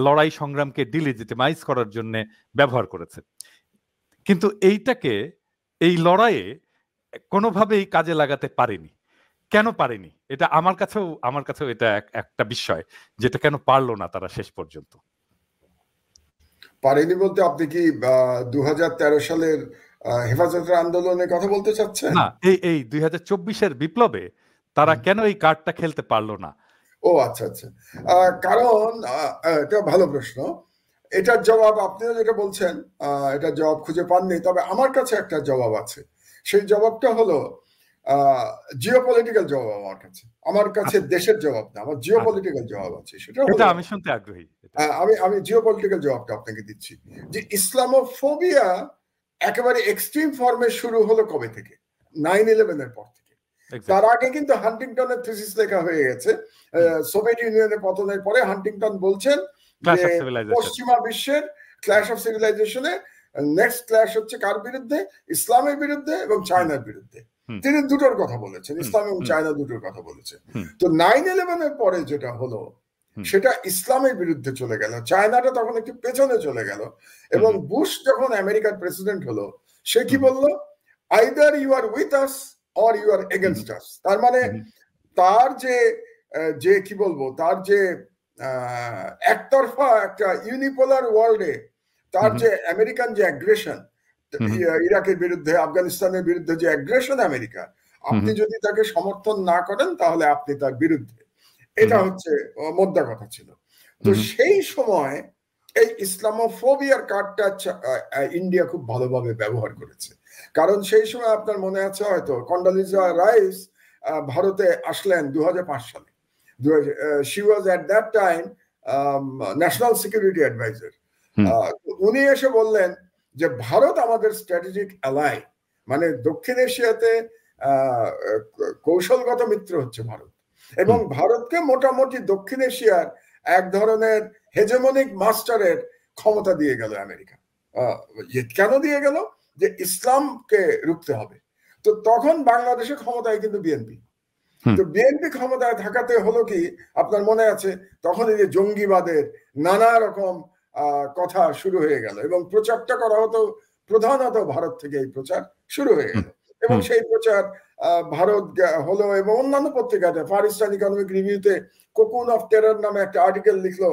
[SPEAKER 1] লড়াই সংগ্রামকে ডিলিজিটিমাইজ করার জন্য ব্যবহার করেছে। কিন্তু এইটাকে, এই লড়াইয়ে কোনোভাবেই কাজে লাগাতে পারেনি। কেন পারেনি? এটা আমার কাছেও এটা একটা বিষয়, যেটা কেন পারলো না তারা শেষ পর্যন্ত।
[SPEAKER 2] পারেনি বলতে আপনি কি 2013 সালের হেফাজতের আন্দোলনের কথা বলতে চাচ্ছেন?
[SPEAKER 1] না, এই 2024-এর বিপ্লবে তারা কেন এই কার্ডটা খেলতে পারলো না?
[SPEAKER 2] ও আচ্ছা আচ্ছা, কারণ এটা ভালো প্রশ্ন। এটার জবাব আপনিও যেটা বলছেন, এটার জবাব খুঁজে পাননি, তবে আমার কাছে একটা জবাব আছে। সেই জবাবটা হলো জিওপলিটিক্যাল জবাব। আমার কাছে দেশের জবাব না, আমার জিওপলিটিক্যাল জবাব আছে। সেটা হলো,
[SPEAKER 1] আমি শুনতে আগ্রহী।
[SPEAKER 2] আমি জিওপলিটিক্যাল জবাবটা আপনাকে দিচ্ছি, যে ইসলামোফোবিয়া একেবারে এক্সট্রিম ফর্মে শুরু হলো কবে থেকে? 9/11 এর পর থেকে। তার আগে কিন্তু হান্টিংটনের থিসিস লেখা হয়ে গেছে। সোভিয়েত ইউনিয়নের পতনের পরে হান্টিংটন বলছেন যে পশ্চিমা বিশ্বের ক্ল্যাশ অফ সিভিলাইজেশনে নেক্সট ক্ল্যাশ হচ্ছে কার বিরুদ্ধে? ইসলামের বিরুদ্ধে এবং চায়নার বিরুদ্ধে। তিনি দুটোর কথা বলেছেন, ইসলাম এবং চায়না দুটোর কথা বলেছেন। তো 9/11 এর পরে যেটা হলো সেটা ইসলামের বিরুদ্ধে চলে গেল, চায়নাটা তখন একটু পেছনে চলে গেল, এবং বুশ যখন আমেরিকার প্রেসিডেন্ট হলো সে কি বললো? Either you are with us or you are against us. তার মানে তার যে কি বলবো, তার যে একতরফা একটা ইউনিপোলার ওয়ার্ল্ডে তার যে আমেরিকান যে অ্যাগ্রেশন, ইরাকের বিরুদ্ধে, আফগানিস্তানের বিরুদ্ধে যে অ্যাগ্রেশন আমেরিকা, আপনি যদি তাকে সমর্থন না করেন তাহলে আপনি তার বিরুদ্ধে। এটা হচ্ছে মোদ্দা কথা ছিল। তো সেই সময় এই ইসলামোফোবিয়ার কার্ডটা ইন্ডিয়া খুব ভালোভাবে ব্যবহার করেছে। কারণ সেই সময় আপনার মনে আছে হয়তো, কন্ডোলিজা রাইস ভারতে আসলেন 2005 সালে। She was at that time national security adviser. উনি এসে বললেন যে ভারত আমাদের স্ট্র্যাটেজিক অ্যালাই, মানে দক্ষিণ এশিয়াতে কৌশলগত মিত্র হচ্ছে ভারত, এবং ভারতকে মোটামুটি দক্ষিণ এশিয়ার এক ধরনের হেজেমনিক মাস্টারের ক্ষমতা দিয়ে গেল আমেরিকা। কেন দিয়ে গেল? যে ইসলামকে রুখতে হবে। তো তখন বাংলাদেশে ক্ষমতায় কিন্তু বিএনপি। তো বিএনপি ক্ষমতায় থাকাতে হলো কি, আপনার মনে আছে, তখন এই যে জঙ্গিবাদের নানা রকম কথা শুরু হয়ে গেল, এবং প্রচারটা করা হতো প্রধানত ভারত থেকে। এই প্রচার শুরু হয়ে গেল, এবং সেই প্রচার ভারত হলো, এবং অন্যান্য পত্রিকাতে, ফার ইস্টার্ন ইকোনমিক রিভিউতে কোকুন অফ টেরর নামে একটা আর্টিকেল লিখলো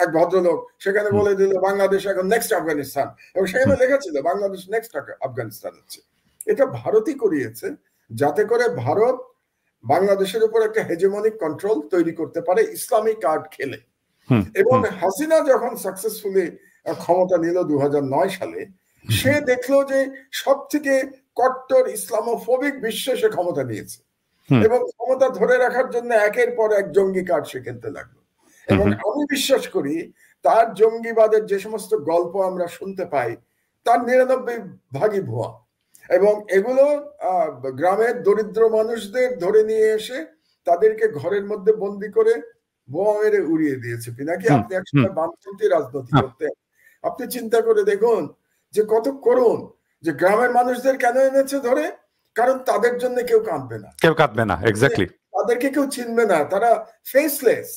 [SPEAKER 2] এক ভদ্রলোক, সেখানে বলে দিল বাংলাদেশ এখন নেক্সট আফগানিস্তান, এবং সেখানে লেখা ছিল বাংলাদেশ নেক্সট আফগানিস্তান হচ্ছে। এটা ভারতই করিয়েছে, যাতে করে ভারত বাংলাদেশের উপর একটা হেজেমনিক কন্ট্রোল তৈরি করতে পারে ইসলামিক কার্ড খেলে। এবং হাসিনা যখন সাকসেসফুলি ক্ষমতা নিল 2009 সালে, সে দেখলো যে সব থেকে কট্টর ইসলামোফোবিক বিশ্বে সে ক্ষমতা নিয়েছে, এবং ক্ষমতা ধরে রাখার জন্য একের পর এক জঙ্গি কার্ড সে খেলতে লাগলো। এবং আমি বিশ্বাস করি তার জঙ্গিবাদের যে সমস্ত গল্প আমরা শুনতে পাই তার 99% ভুয়া, এবং এগুলো গ্রামের দরিদ্র মানুষদের ধরে নিয়ে এসে তাদেরকে ঘরের মধ্যে বন্দি করে বোমা মেরে উড়িয়ে দিয়েছে। পিনাকি, আপনি একসময় বামপন্থী রাজনীতি করতেন, আপনি চিন্তা করে দেখুন যে কত করুণ, যে গ্রামের মানুষদের কেন এনেছে ধরে? কারণ তাদের জন্য কেউ কাঁদবে না,
[SPEAKER 1] এক্স্যাক্টলি,
[SPEAKER 2] তাদেরকে কেউ চিনবে না, তারা ফেসলেস।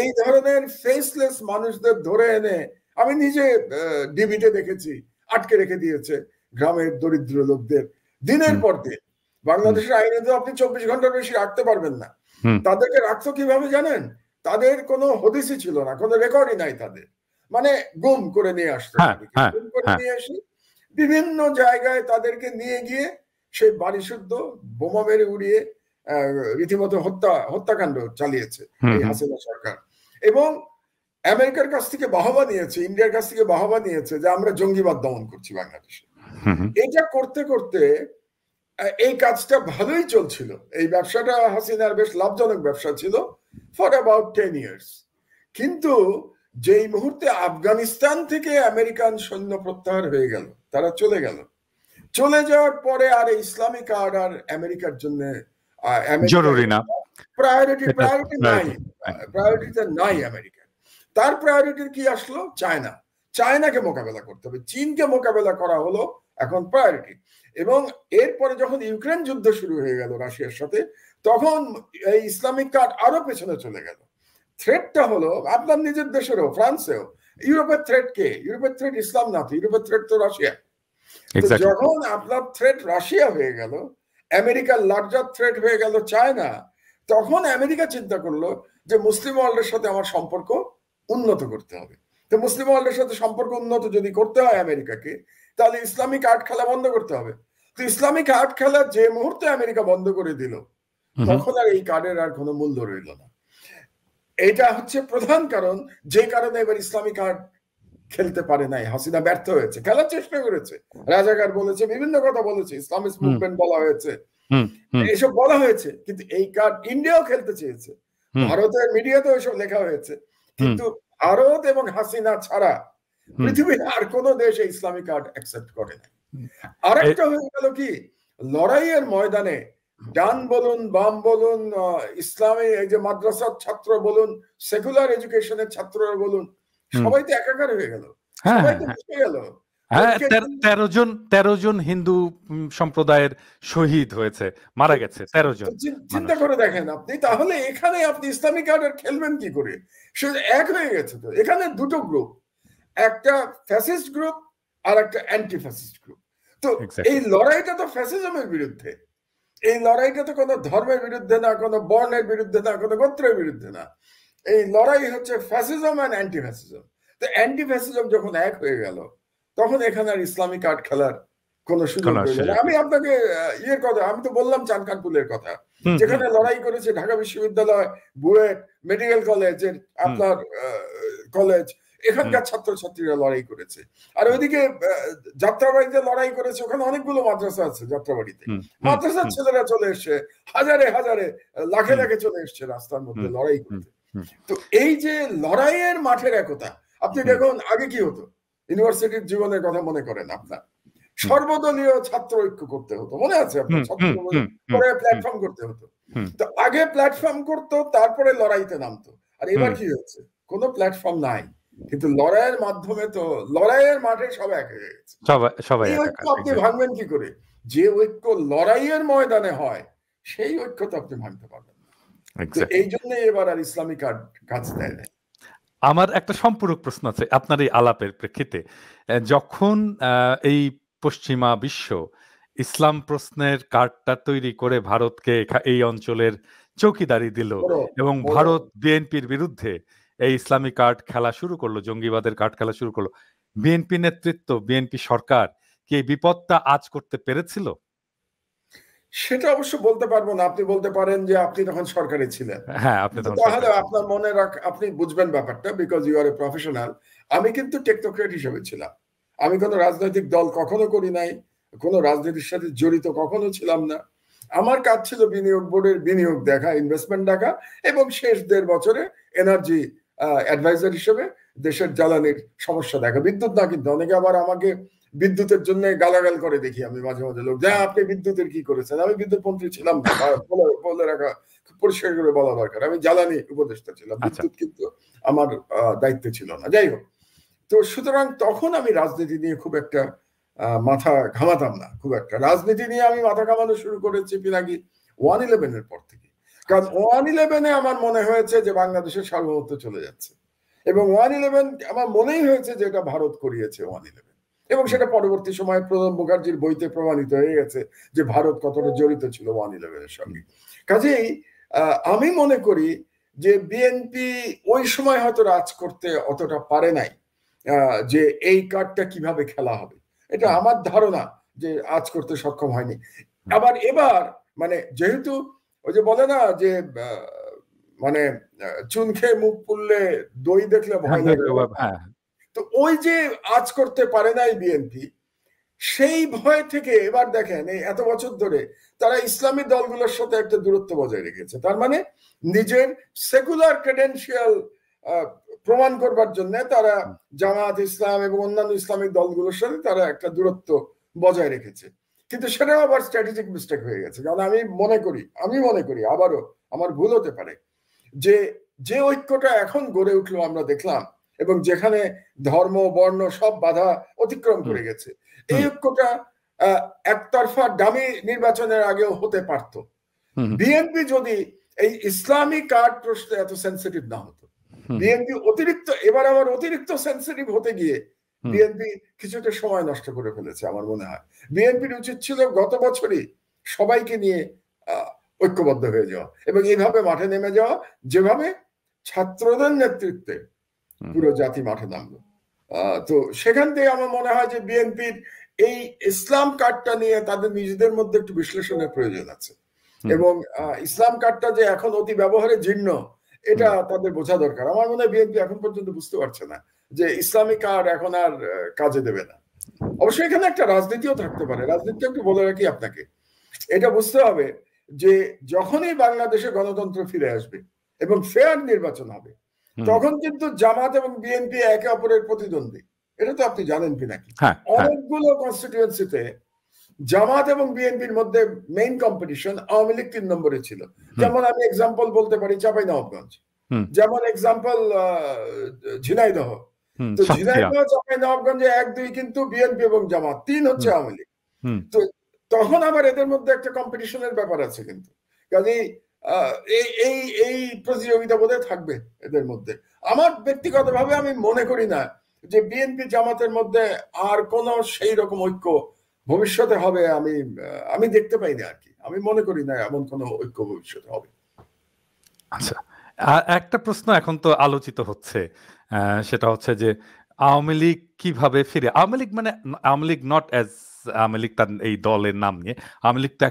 [SPEAKER 2] এই ধরনের ফেসলেস মানুষদের ধরে এনে, আমি নিজে ডিবিতে দেখেছি, আটকে রেখে দিয়েছে গ্রামের দরিদ্র লোকদের দিনের পর দিন। বাংলাদেশের আইনে তো আপনি 24 ঘন্টার বেশি রাখতে পারবেন না। তাদেরকে রাখতো কিভাবে জানেন? তাদের কোনো হদিসই ছিল না, কোনো রেকর্ডই নাই তাদের, মানে গুম করে নিয়ে আসতো, গুম করে নিয়ে এসে বিভিন্ন জায়গায় তাদেরকে নিয়ে গিয়ে সেই বাড়ি শুদ্ধ বোমা মেরে উড়িয়ে রীতিমতো হত্যাকাণ্ড চালিয়েছে এই হাসিনা সরকার। এবং আমেরিকার কাছ থেকে বাহবা নিয়েছে, ইন্ডিয়ার কাছ থেকে বাহবা নিয়েছে যে আমরা জঙ্গিবাদ দমন করছি বাংলাদেশে। এটা করতে করতে এই কাজটা ভালোই চলছিল, এই ব্যবসাটা হাসিনার বেশ লাভজনক ব্যবসা ছিল ফর অ্যাবাউট 10 years। কিন্তু যেই মুহূর্তে আফগানিস্তান থেকে আমেরিকান সৈন্য প্রত্যাহার হয়ে গেল, তারা চলে গেল, চলে যাওয়ার পরে আর ইসলামী কার্ড আর আমেরিকার জন্য
[SPEAKER 1] জরুরি না,
[SPEAKER 2] প্রায়োরিটি নাই, প্রায়োরিটিতে নাই আমেরিকা। তার প্রায়োরিটি কি আসলো? চায়না। চায়নাকে মোকাবেলা করতে হবে, চীনকে মোকাবেলা করা হলো এখন প্রায়োরিটি। এবং এরপরে যখন ইউক্রেন যুদ্ধ শুরু হয়ে গেল রাশিয়ার সাথে, তখন এই ইসলামিক কার্ড আরো পেছনে চলে গেল। থ্রেটটা হলো আপনার নিজের দেশেরও, ফ্রান্সেও। ইউরোপের থ্রেট কে? ইউরোপের থ্রেট ইসলাম না তো, ইউরোপের থ্রেট তো রাশিয়া। যখন আপনার থ্রেট রাশিয়া হয়ে গেল, আমেরিকার লার্জার থ্রেট হয়ে গেল চায়না, তখন আমেরিকা চিন্তা করলো যে মুসলিম ওয়ার্ল্ডের সাথে আমার সম্পর্ক উন্নত করতে হবে। তো মুসলিম ওয়ার্ল্ডের সাথে সম্পর্ক উন্নত যদি করতে হয় আমেরিকাকে, তাহলে ইসলামিক আর্ট খেলা বন্ধ করতে হবে। তো ইসলামিক আর্ট খেলা যে মুহূর্তে আমেরিকা বন্ধ করে দিল, তখন আর এই কার্ডের আর কোনো মূল্য রইল না। এটা হচ্ছে প্রধান কারণ, যে কারণে এবার ইসলামিক আর্ট খেলতে পারে নাই। হাসিনা ব্যর্থ হয়েছে, খেলার চেষ্টা করেছে, রাজাকার বলেছে, বিভিন্ন কথা বলেছে, ইসলামিস্ট মুভমেন্ট বলা হয়েছে, এসব বলা হয়েছে, কিন্তু এই কার্ড ইন্ডিয়াও খেলতে চেয়েছে, ভারতের মিডিয়াতেও এসব লেখা হয়েছে, কিন্তু ভারত এবং হাসিনা ছাড়া পৃথিবীর আর কোন দেশ ইসলামিক কার্ড অ্যাকসেপ্ট করে না। আরেকটা হয়ে গেল কি, লড়াইয়ের ময়দানে ডান বলুন, বাম বলুন, ইসলামী এই যে মাদ্রাসার ছাত্র বলুন, সেকুলার এডুকেশনের ছাত্ররা বলুন, সবাই তো একাকার হয়ে গেল, সবাই তো মিশে গেল।
[SPEAKER 1] 13 জন হিন্দু সম্প্রদায়ের শহীদ হয়েছে, মারা গেছে 13 জন।
[SPEAKER 2] চিন্তা করে দেখেন আপনি, তাহলে এখানে আপনি ইসলামিক কার্ড খেলবেন কি করে? সে এক হয়ে গেছে। তো এখানে দুটো গ্রুপ, একটা ফ্যাসিস্ট গ্রুপ আর একটা অ্যান্টি ফ্যাসিস্ট গ্রুপ। তো এই লড়াইটা তো ফ্যাসিজমের বিরুদ্ধে, এই লড়াইটা তো কোনো ধর্মের বিরুদ্ধে না, কোনো বর্ণের বিরুদ্ধে না, কোনো গোত্রের বিরুদ্ধে না। এই লড়াই হচ্ছে ফ্যাসিজম আর অ্যান্টি ফ্যাসিজম। তো অ্যান্টি ফ্যাসিজম যখন এক হয়ে গেল, তখন এখানে আর ইসলামিক আর্ট খেলার কোন সুযোগ রইল না। আমি আপনাকে ইয়ের কথা, আমি তো বললাম চানখানপুলের কথা, যেখানে লড়াই করেছে ঢাকা বিশ্ববিদ্যালয়, বুয়েট, মেডিকেল কলেজের আপনার কলেজ, এখানকার ছাত্রছাত্রীরা লড়াই করেছে। আর ওইদিকে যাত্রাবাড়িতে লড়াই করেছে, ওখানে অনেকগুলো মাদ্রাসা আছে যাত্রাবাড়িতে, মাদ্রাসার ছেলেরা চলে এসছে, হাজারে হাজারে লাখে লাখে চলে এসছে রাস্তার মধ্যে লড়াই করতে। তো এই যে লড়াইয়ের মাঠের একতা, আপনি দেখুন আগে কি হতো, ইউনিভার্সিটির জীবনের কথা মনে করেন, আপনার সর্বদলীয় ছাত্র ঐক্য করতে হতো, মনে আছে আপনার? পরে প্ল্যাটফর্ম করতে হতো। তো আগে প্ল্যাটফর্ম করতো, তারপরে লড়াইতে নামতো। আর এবার কি হচ্ছে, কোনো প্ল্যাটফর্ম নাই, কিন্তু লড়াইয়ের মাধ্যমে তো লড়াইয়ের মাঠে সব এক হয়ে গেছে। এই ঐক্য আপনি ভাঙবেন কি করে? যে ঐক্য লড়াইয়ের ময়দানে হয়, সেই ঐক্য তো আপনি ভাঙতে পারবেন না। এই জন্য এবার আর ইসলামিক কাজ দেয় না।
[SPEAKER 1] আমার একটা সম্পূরক প্রশ্ন আছে আপনার এই আলাপের প্রেক্ষিতে। যখন এই পশ্চিমা বিশ্ব ইসলাম প্রশ্নের কার্ডটা তৈরি করে ভারতকে এই অঞ্চলের চৌকিদারি দিল এবং ভারত বিএনপির বিরুদ্ধে এই ইসলামিক কার্ড খেলা শুরু করলো, জঙ্গিবাদের কার্ড খেলা শুরু করলো, বিএনপি নেতৃত্ব, বিএনপি সরকার কি এই বিপদটা আজ করতে পেরেছিল?
[SPEAKER 2] সেটা অবশ্য বলতে পারবো না। আপনি বলতে পারেন যে আপনি তখন সরকারে ছিলেন,
[SPEAKER 1] হ্যাঁ, আপনি
[SPEAKER 2] তাহলে আপনার মনে আপনি বুঝবেন ব্যাপারটা, because you are a professional. আমি কিন্তু টেকনোক্রেট হিসেবে ছিলাম, আমি কোনো রাজনৈতিক দল কখনো করি নাই, কোনো রাজনীতির সাথে জড়িত কখনো ছিলাম না। আমার কাজ ছিল বিনিয়োগ বোর্ডের বিনিয়োগ দেখা, ইনভেস্টমেন্ট দেখা, এবং শেষ 1.5 বছরে এনার্জি অ্যাডভাইজার হিসেবে দেশের জ্বালানির সমস্যা দেখা। বিদ্যুৎ না, কিন্তু অনেকে আবার আমাকে বিদ্যুতের জন্য গালাগাল করে দেখি আমি মাঝে মাঝে, লোক যা আপনি বিদ্যুতের কি করেছেন। আমি বিদ্যুৎ মন্ত্রী ছিলাম না, বলে রাখা পরিষ্কার করে বলা দরকার, আমি জ্বালানি উপদেষ্টা ছিলাম, বিদ্যুৎ কিন্তু আমার দায়িত্ব ছিল না। যাই হোক, তো সুতরাং তখন আমি রাজনীতি নিয়ে খুব একটা মাথা ঘামাতাম না, খুব একটা। রাজনীতি নিয়ে আমি মাথা ঘামানো শুরু করেছি পিনাকি 1/11 পর থেকে। কারণ 1/11 আমার মনে হয়েছে যে বাংলাদেশের সার্বভৌমত্ব চলে যাচ্ছে, এবং 1/11 আমার মনেই হয়েছে যে এটা ভারত করিয়েছে 1/11, এবং সেটা পরবর্তী সময়ে প্রণব মুখার্জির বইতে প্রমাণিত হয়ে গেছে যে ভারত কতটা জড়িত ছিল 1/11 সঙ্গে। কাজেই আমি মনে করি যে বিএনপি ওই সময় হয়তো রাজ করতে অতটা পারে নাই, যে এই কার্ডটা কিভাবে খেলা হবে, এটা আমার ধারণা যে আজ করতে সক্ষম হয়নি। আবার এবার মানে যেহেতু ওই যে বলে না যে মানে চুন খেয়ে মুখ পুড়লে দই দেখলে ভয় লাগে, তো ওই যে আজ করতে পারে নাই বিএনপি, সেই ভয় থেকে এবার দেখেন এই এত বছর ধরে তারা ইসলামী দলগুলোর সাথে একটা দূরত্ব বজায় রেখেছে। তার মানে নিজের সেকুলার ক্রেডেনশিয়াল প্রমাণ করবার জন্য তারা জামাত ইসলাম এবং অন্যান্য ইসলামিক দলগুলোর সাথে তারা একটা দূরত্ব বজায় রেখেছে। কিন্তু সেটাও আবার স্ট্র্যাটেজিক মিস্টেক হয়ে গেছে। কারণ আমি মনে করি আবারও আমার ভুল হতে পারে, যে ঐক্যটা এখন গড়ে উঠলো আমরা দেখলাম, এবং যেখানে ধর্ম বর্ণ সব বাধা অতিক্রম করে গেছে, এই ঐক্যটা একতরফা ডামি নির্বাচনের আগেও হতে পারত। বিএনপি যদি এই ইসলামী কার্ড প্রশ্নে এত সেন্সিটিভ না হতো, বিএনপি এবার আবার অতিরিক্ত সেন্সিটিভ হতে গিয়ে বিএনপি কিছুটা সময় নষ্ট করে ফেলেছে আমার মনে হয়। বিএনপির উচিত ছিল গত বছরই সবাইকে নিয়ে ঐক্যবদ্ধ হয়ে যাওয়া এবং এইভাবে মাঠে নেমে যাওয়া, যেভাবে ছাত্রদের নেতৃত্বে পুরো জাতি মাঠে নামলো। তো সেখান থেকে আমার মনে হয় যে বিএনপির এই ইসলাম কার্ডটা নিয়ে তাদের নিজেদের মধ্যে একটু বিশ্লেষণের প্রয়োজন আছে, এবং ইসলাম কার্ডটা যে এখন অতি ব্যবহারে জীর্ণ এটা তাদের বোঝা দরকার। আমার মনে হয় বিএনপি এখন পর্যন্ত বুঝতে পারছে না যে ইসলামিক কার্ড এখন আর কাজে দেবে না। অবশ্যই এখানে একটা রাজনীতিও থাকতে পারে। রাজনীতি একটু বলে রাখি আপনাকে, এটা বুঝতে হবে যে যখনই বাংলাদেশে গণতন্ত্র ফিরে আসবে এবং ফেয়ার নির্বাচন হবে, তখন কিন্তু জামাত এবং বিএনপি একে অপরের প্রতিদ্বন্দ্বী। এটা তো আপনি জানেন কি নাকি? অনেকগুলো কনস্টিটিউয়েন্সিতে জামাত এবং বিএনপির মধ্যে মেইন কম্পিটিশন আওয়ামী লীগ 3 নম্বরে ছিল। যেমন আমি এক্সাম্পল বলতে পারি চাঁপাইনবাবগঞ্জ, যেমন এক্সাম্পল ঝিনাইদহ। তো ঝিনাইদহ চাঁপাইনবাবগঞ্জে 1-2 কিন্তু বিএনপি এবং জামাত, 3 হচ্ছে আওয়ামী লীগ। তো তখন আবার এদের মধ্যে একটা কম্পিটিশনের ব্যাপার আছে কিন্তু, কাজেই এই প্রতিযোগিতা বোধহয় থাকবে এদের মধ্যে। আমার ব্যক্তিগতভাবে আমি মনে করি না যে বিএনপি জামাতের মধ্যে আর কোন সেই রকম ঐক্য ভবিষ্যতে হবে। আমি দেখতে পাই না আর কি, আমি মনে করি না এমন কোন ঐক্য ভবিষ্যতে হবে।
[SPEAKER 1] আচ্ছা, একটা প্রশ্ন এখন তো আলোচিত হচ্ছে, সেটা হচ্ছে যে আওয়ামী লীগ কিভাবে ফিরে, আওয়ামী লীগ মানে আওয়ামী লীগ নট অ্যাজ আওয়ামী লীগ তার এই দলের নাম নিয়ে, আওয়ামী লীগ তো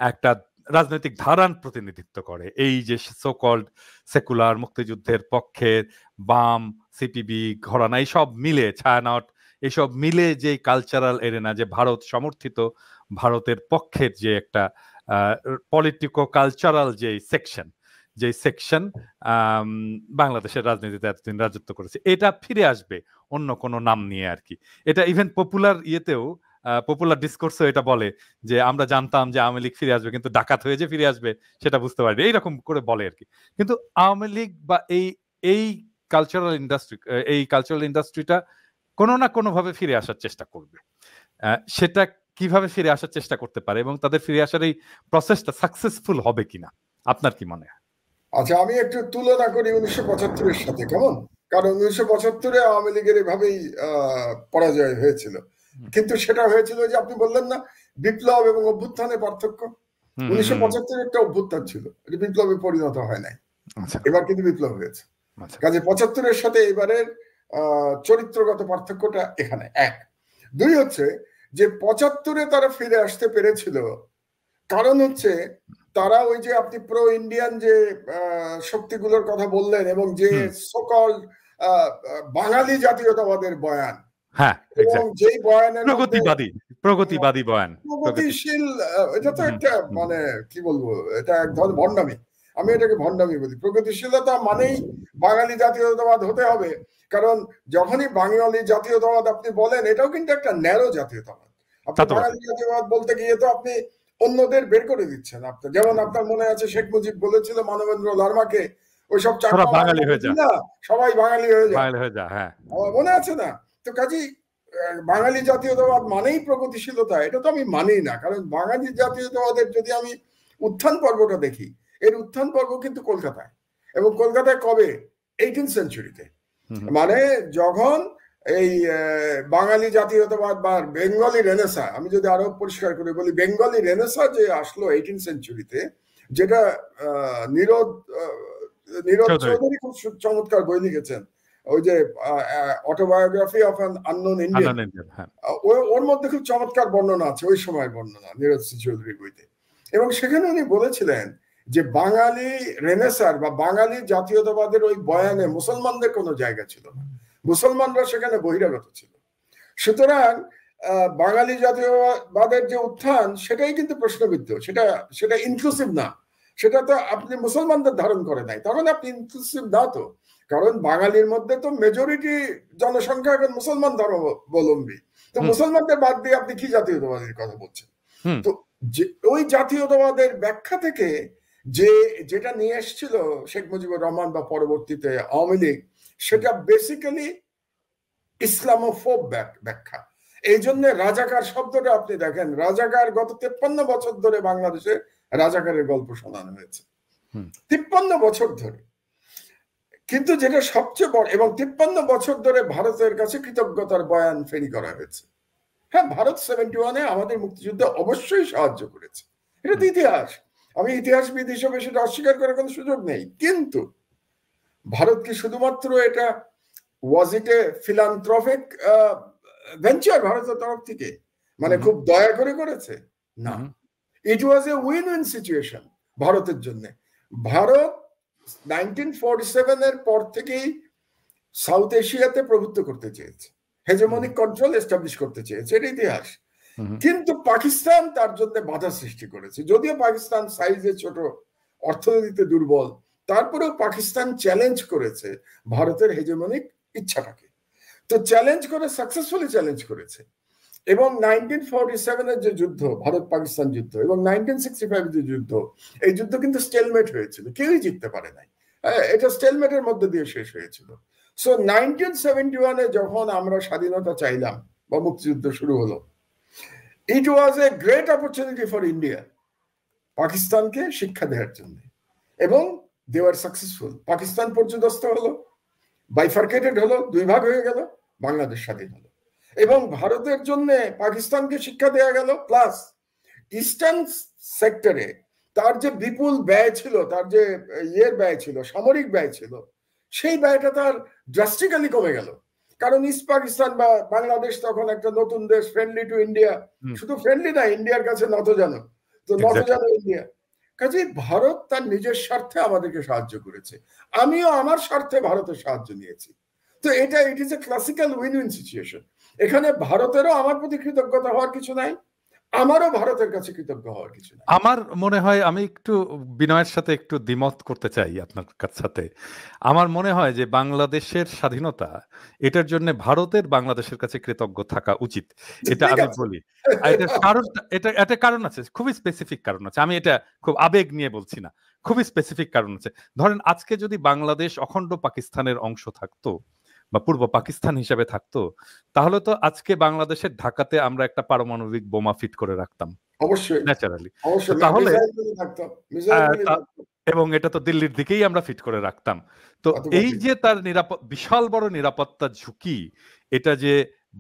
[SPEAKER 1] একটা রাজনৈতিক ধারার প্রতিনিধিত্ব করে। এই যে সো কল্ড সেকুলার মুক্তিযুদ্ধের পক্ষে বাম, সিপিবি, ঘরানা, এইসব মিলে, ছায়ানট, এইসব মিলে যে কালচারাল এরেনা, যে ভারত সমর্থিত, ভারতের পক্ষের যে একটা পলিটিকো কালচারাল যে সেকশন বাংলাদেশের রাজনীতিতে এতদিন রাজত্ব করেছে, এটা ফিরে আসবে অন্য কোনো নাম নিয়ে আর কি। এটা ইভেন পপুলার পপুলার ডিসকোর্সে এটা বলে যে আমরা জানতাম যে আওয়ামী লীগ ফিরে আসবে, কিন্তু ডাকাত হয়ে যে ফিরে আসবে সেটা বুঝতে পারবে, এইরকম করে বলে আর কি। কিন্তু আওয়ামী লীগ বা এই কালচারাল ইন্ডাস্ট্রিটা কোনো না কোনো ভাবে ফিরে আসার চেষ্টা করবে। সেটা কিভাবে ফিরে আসার চেষ্টা করতে পারে এবং তাদের ফিরে আসার এই প্রসেসটা সাকসেসফুল হবে কিনা, আপনার কি মনে হয়?
[SPEAKER 2] আচ্ছা, আমি একটু তুলনা করি 1975-এর সাথে, কেমন? কারণ 1975-এ আওয়ামী লীগের এভাবেই পরাজয় হয়েছিল, কিন্তু সেটা হয়েছিল যে আপনি বললেন না বিপ্লব এবং অভ্যুত্থানের পার্থক্য। 1975 একটা অভ্যুত্থান ছিল, এটা বিপ্লবে পরিণত হয় নাই। এবার কিন্তু বিপ্লব হয়েছে। কাজে 75-এর সাথে এবারের চরিত্রগত পার্থক্যটা এখানে 1। 2 হচ্ছে যে 75-এ তারা ফিরে আসতে পেরেছিল, কারণ হচ্ছে তারা ওই যে আপনি প্রো ইন্ডিয়ান যে শক্তিগুলোর কথা বললেন এবং যে সকল বাঙালি জাতীয়তাবাদের বয়ান, এবং যেই বয়ানের
[SPEAKER 1] প্রগতিবাদী বয়ান,
[SPEAKER 2] প্রগতিশীল, এটা তো একটা মানে কি বলবো, এটা এক ধরনের ভণ্ডামি। আমি এটাকে ভণ্ডামি বলি। প্রগতিশীলতা মানেই বাঙালি জাতীয়তাবাদ হতে হবে, কারণ যখনই বাঙালি জাতীয়তাবাদ আপনি বলেন, এটাও কিন্তু একটা ন্যারো জাতীয়তাবাদ। আপনি বাঙালি জাতীয়তাবাদ বলতে গিয়ে তো আপনি অন্যদের বের করে দিচ্ছেন। আপনার যেমন আপনার মনে আছে শেখ মুজিব বলেছিল মানবেন্দ্র লারমাকে, ওইসব চাকমা
[SPEAKER 1] বাঙালি হয়ে যায় না,
[SPEAKER 2] সবাই বাঙালি হয়ে যায়,
[SPEAKER 1] হ্যাঁ,
[SPEAKER 2] মনে আছে না? তো কাজেই বাঙালি জাতীয়তাবাদ মানেই প্রগতিশীলতা, এটা তো আমি মানি না। কারণ বাঙালি জাতীয়তাবাদের যদি আমি উত্থান পর্বটা দেখি, এর উত্থান পর্ব কিন্তু কলকাতায়, এবং কলকাতায় কবে? 18th সেঞ্চুরিতে। মানে যখন এই বাঙালি জাতীয়তাবাদ বা বেঙ্গলি রেনেসা, আমি যদি আরো পরিষ্কার করে বলি, বেঙ্গলি রেনেসা যে আসলো 18th সেঞ্চুরিতে, যেটা নীরদ চৌধুরী খুব চমৎকার বই লিখেছেন, ওই যে autobiography of an unknown Indian, ওর মধ্যে খুব চমৎকার বর্ণনা আছে, ওই সময়ের বর্ণনা নীরদ চৌধুরীর বইতে। এবং সেখানে উনি বলেছিলেন যে বাঙালি রেনেসার বা বাঙালি জাতীয়তাবাদের ওই বয়ানে মুসলমানদের কোনো জায়গা ছিল না, মুসলমানরা সেখানে বহিরাগত ছিল। সুতরাং বাঙালি জাতীয়বাদের যে উত্থান, সেটাই কিন্তু প্রশ্নবিদ্ধ, সেটা ইনক্লুসিভ না, সেটা তো আপনি মুসলমানদের ধারণ করে নাই, তখন আপনি ইনক্লুসিভ না। তো কারণ বাঙালির মধ্যে তো মেজরিটি জনসংখ্যা এখন মুসলমান ধর্মাবলম্বী, তো মুসলমানদের বাদ দিয়ে আপনি কি জাতীয়তাবাদের কথা বলছেন? তো ওই জাতীয়তাবাদের ব্যাখ্যা থেকে যেটা নিয়ে এসেছিল শেখ মুজিবুর রহমান বা পরবর্তীতে আওয়ামী লীগ, সেটা বেসিক্যালি ইসলামোফোব ব্যাখ্যা। এই জন্য রাজাকার শব্দটা আপনি দেখেন, রাজাকার গত 53 বছর ধরে বাংলাদেশে রাজাকারের গল্প শোনানো হয়েছে, 53 বছর ধরে। কিন্তু যেটা সবচেয়ে বড়, এবং 53 বছর ধরে ভারতের কাছে কৃতজ্ঞতার বয়ান ফেরি করা হয়েছে। হ্যাঁ, ভারত 71-এ আমাদের মুক্তিযুদ্ধে অবশ্যই সাহায্য করেছে, এটা তো ইতিহাস। আমি ইতিহাসবিদ হিসেবে সেটা অস্বীকার করার কোনো সুযোগ নেই। কিন্তু ভারত কি শুধুমাত্র এটা ওয়াজ ইট এ ফিলান্থ্রপিক ভেঞ্চার ভারতের তরফ থেকে, মানে খুব দয়া করে করেছে? না, ইট was A win win situation ভারতের জন্য। ভারত 1947-এর পর থেকেই সাউথ এশিয়াতে প্রভুত্ব করতে চেয়েছে, হেজেমনিক কন্ট্রোল এস্টাবলিশ করতে চেয়েছে, এটা ইতিহাস। কিন্তু পাকিস্তান তার জন্য বাধা সৃষ্টি করেছে। যদিও পাকিস্তান সাইজে ছোট, অর্থনীতিতে দুর্বল, তারপরেও পাকিস্তান চ্যালেঞ্জ করেছে ভারতের হেজেমনিক ইচ্ছাটাকে। তো চ্যালেঞ্জ করে সাকসেসফুলি চ্যালেঞ্জ করেছে। এবং 1947-এর যে যুদ্ধ, ভারত পাকিস্তান যুদ্ধ, এবং 1965-এর যে যুদ্ধ, এই যুদ্ধ কিন্তু স্টেলমেট হয়েছিল, কেউই জিততে পারে নাই। এটা স্টেলমেটের মধ্যে দিয়ে শেষ হয়েছিল। সো 1971-এ যখন আমরা স্বাধীনতা চাইলাম বা মুক্তিযুদ্ধ শুরু হলো, it was a great opportunity for India পাকিস্তানকে শিক্ষা দেওয়ার জন্য, এবং দে ওয়ার সাকসেসফুল। পাকিস্তান পর্যদস্ত হলো, বাইফার্কেটেড হলো, দুই ভাগ হয়ে গেল, বাংলাদেশ স্বাধীন হলো। এবং ভারতের জন্য পাকিস্তানকে শিক্ষা দেওয়া গেল, প্লাস ইস্টার্ন সেক্টরে তার যে বিপুল ব্যয় ছিল, তার যে ব্যয় ছিল, সামরিক ব্যয় ছিল, সেই ব্যয়টা তার ড্রাস্টিক্যালি কমে গেল। কারণ ইস্ট পাকিস্তান বা বাংলাদেশ তখন একটা নতুন দেশ, ফ্রেন্ডলি টু ইন্ডিয়া, শুধু ফ্রেন্ডলি না, ইন্ডিয়ার কাছে নতজানু, তো নতজানু ইন্ডিয়া। কাজে ভারত তার নিজের স্বার্থে আমাদেরকে সাহায্য করেছে, আমিও আমার স্বার্থে ভারতের সাহায্য নিয়েছি। তো এটা it is a classical win win situation. এখানে ভারতেরও আমার প্রতি কৃতজ্ঞতা হওয়ার কিছু নাই, আমারও ভারতের কাছে কৃতজ্ঞ হওয়ার কিছু নাই।
[SPEAKER 1] আমার মনে হয়, আমি একটু বিনয়ের সাথে একটু দ্বিমত করতে চাই আপনার সাথে। আমার মনে হয় যে বাংলাদেশের স্বাধীনতা, এটার জন্য ভারতের বাংলাদেশের কাছে কৃতজ্ঞ থাকা উচিত, এটা আমি বলি। এটার কারণ, এটা কারণ আছে, খুবই স্পেসিফিক কারণ আছে। আমি এটা খুব আবেগ নিয়ে বলছি না, খুবই স্পেসিফিক কারণ আছে। ধরেন আজকে যদি বাংলাদেশ অখণ্ড পাকিস্তানের অংশ থাকতো বা পূর্ব পাকিস্তান হিসেবে থাকতো, তাহলে তো আজকে বাংলাদেশের ঢাকাতে আমরা একটা পারমাণবিক বোমা ফিট করে রাখতাম,
[SPEAKER 2] অবশ্যই
[SPEAKER 1] ন্যাচারালি।
[SPEAKER 2] অবশ্যই,
[SPEAKER 1] তাহলে
[SPEAKER 2] থাকতো,
[SPEAKER 1] এবং এটা তো দিল্লির দিকেই আমরা ফিট করে রাখতাম। তো এই যে তার বিশাল বড় নিরাপত্তা ঝুঁকি, এটা যে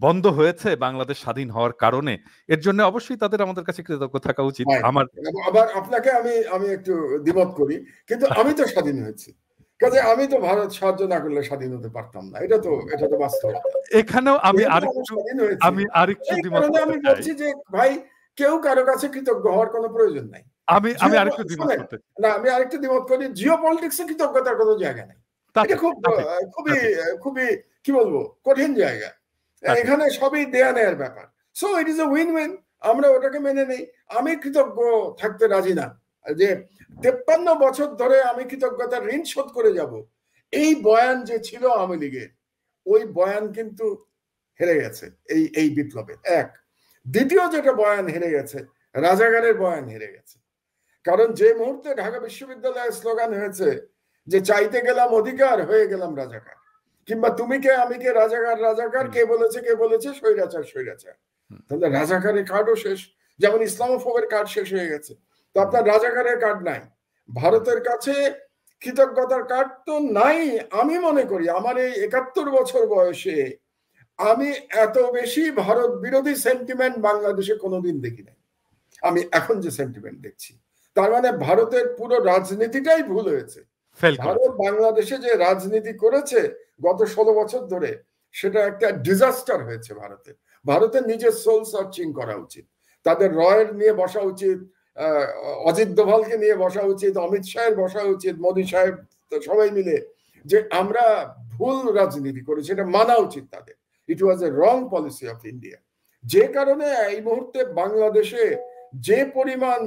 [SPEAKER 1] বন্ধ হয়েছে বাংলাদেশ স্বাধীন হওয়ার কারণে, এর জন্য অবশ্যই তাদের আমাদের কাছে কৃতজ্ঞ থাকা উচিত। আমার
[SPEAKER 2] আবার আপনাকে আমি একটু দ্বিমত করি, কিন্তু আমি তো স্বাধীন হয়েছি, কাজে আমি তো ভারত সাহায্য না করলে স্বাধীন হতে পারতাম না, এটা তো বাস্তবতা।
[SPEAKER 1] এখানেও আমি আরেকটু দ্বিমত
[SPEAKER 2] আমি বলছি যে ভাই, কেউ কারো কাছে কৃতজ্ঞ হওয়ার কোনো প্রয়োজন নাই।
[SPEAKER 1] আমি আরেকটু দ্বিমত করতে,
[SPEAKER 2] না, আমি আরেকটু দ্বিমত করি, জিও পলিটিক্সে কৃতজ্ঞতার কোনো জায়গা নাই। এটা খুবই কি বলবো, কঠিন জায়গা। এখানে সবই দেয়া নেয়ার ব্যাপার। So it is a win win, আমরা ওটাকে মেনে নেই। আমি কৃতজ্ঞ থাকতে রাজি না যে 53 বছর ধরে আমি কৃতজ্ঞতার ঋণ শোধ করে যাব, এই বয়ান যে ছিল আওয়ামী লীগের, ওই বয়ান কিন্তু হেরে গেছে এই বিপ্লবে। এক, দ্বিতীয় যেটা বয়ান হেরে গেছে, রাজাকারের বয়ান হেরে গেছে। কারণ যে মুহূর্তে ঢাকা বিশ্ববিদ্যালয়ের স্লোগান হয়েছে যে চাইতে গেলাম অধিকার, হয়ে গেলাম রাজাকার, কিংবা তুমি কে আমি কে, রাজাকার, কে বলেছে স্বৈরাচার, তাহলে রাজাকারের কার্ডও শেষ। যেমন ইসলামোফোবের কার্ড শেষ হয়ে গেছে, তো আপনার রাজাকারের কার্ড নাই। ভারতের কাছে কৃতজ্ঞতার কার্ড তো নাই। আমি মনে করি আমার এই 71 বছর বয়সে আমি এত বেশি ভারত বিরোধী সেন্টিমেন্ট বাংলাদেশে কোনোদিন দেখি নাই। আমি এখন যে সেন্টিমেন্ট দেখছি, তার মানে ভারতের পুরো রাজনীতিটাই ভুল হয়েছে। ভারত বাংলাদেশে যে রাজনীতি করেছে গত 16 বছর ধরে, সেটা একটা ডিজাস্টার হয়েছে। ভারতের নিজের সোল সার্চিং করা উচিত, তাদের রয়ের নিয়ে বসা উচিত, অজিত দোভালকে নিয়ে বসা উচিত, অমিত শাহের বসা উচিত, মোদী সাহেব, সবাই মিলে যে আমরা ভুল রাজনীতি করেছি, এটা মানা উচিত তাদের। ইট was A wrong policy of India. যে কারণে এই মুহূর্তে বাংলাদেশে যে পরিমাণ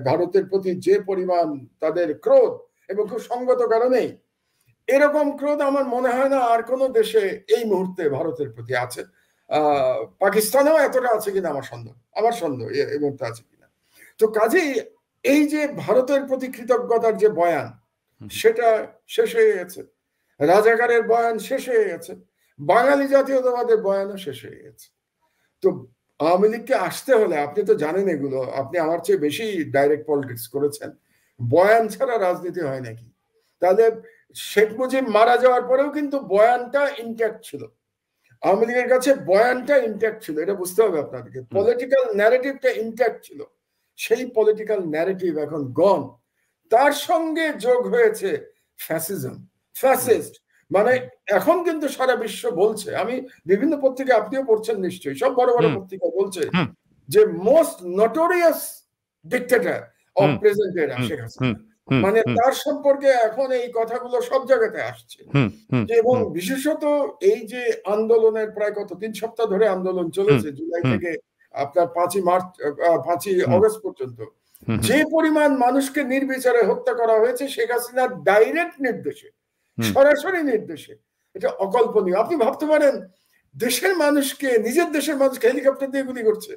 [SPEAKER 2] ভারতের প্রতি যে পরিমাণ তাদের ক্রোধ, এবং খুব সঙ্গত কারণেই এরকম ক্রোধ আমার মনে হয় না আর কোনো দেশে এই মুহূর্তে ভারতের প্রতি আছে। পাকিস্তানেও এতটা আছে কিনা আমার সন্দেহ এই মুহূর্তে আছে কিনা। তো কাজেই এই যে ভারতের প্রতি কৃতজ্ঞতার যে বয়ান, সেটা শেষ হয়ে গেছে। রাজাকারের বয়ান শেষ হয়ে গেছে, বাঙালি জাতীয়তাবাদের বয়ানও শেষ হয়ে গেছে। তো আওয়ামী লীগকে আসতে হলে, আপনি তো জানেন এগুলো, আপনি আমার চেয়ে বেশি ডাইরেক্ট পলিটিক্স করেছেন, বয়ান ছাড়া রাজনীতি হয় নাকি? তাহলে শেখ মুজিব মারা যাওয়ার পরেও কিন্তু বয়ানটা ইনট্যাক্ট ছিল, আওয়ামী লীগের কাছে বয়ানটা ইনট্যাক্ট ছিল, এটা বুঝতে হবে আপনাদেরকে। পলিটিক্যাল ন্যারেটিভটা ইনট্যাক্ট ছিল, সেই পলিটিক্যাল ন্যারেটিভ এখন গন। তার সঙ্গে যোগ হয়েছে ফ্যাসিজম, ফ্যাসিস্ট। মানে এখন কিন্তু সারা বিশ্ব বলছে, আমি বিভিন্ন পত্রিকা, আপনিও পড়ছেন নিশ্চয়ই, সব বড় বড় পত্রিকা বলছে যে most notorious dictator of present এরা শেখ হাসিনা। মানে তার সম্পর্কে এখন এই কথাগুলো সব জায়গাতে আসছে। এবং বিশেষত এই যে আন্দোলনের প্রায় 3 সপ্তাহ ধরে আন্দোলন চলেছে, জুলাই থেকে আপনার 5ই অগস্ট পর্যন্ত, যে পরিমাণ মানুষকে নির্বিচারে হত্যা করা হয়েছে শেখ হাসিনার ডাইরেক্ট নির্দেশে, সরাসরি নির্দেশে, এটা অকল্পনীয়। আপনি ভাবতে পারেন দেশের মানুষকে, নিজের দেশের মানুষকে হেলিকপ্টার দিয়ে গুলি করছে,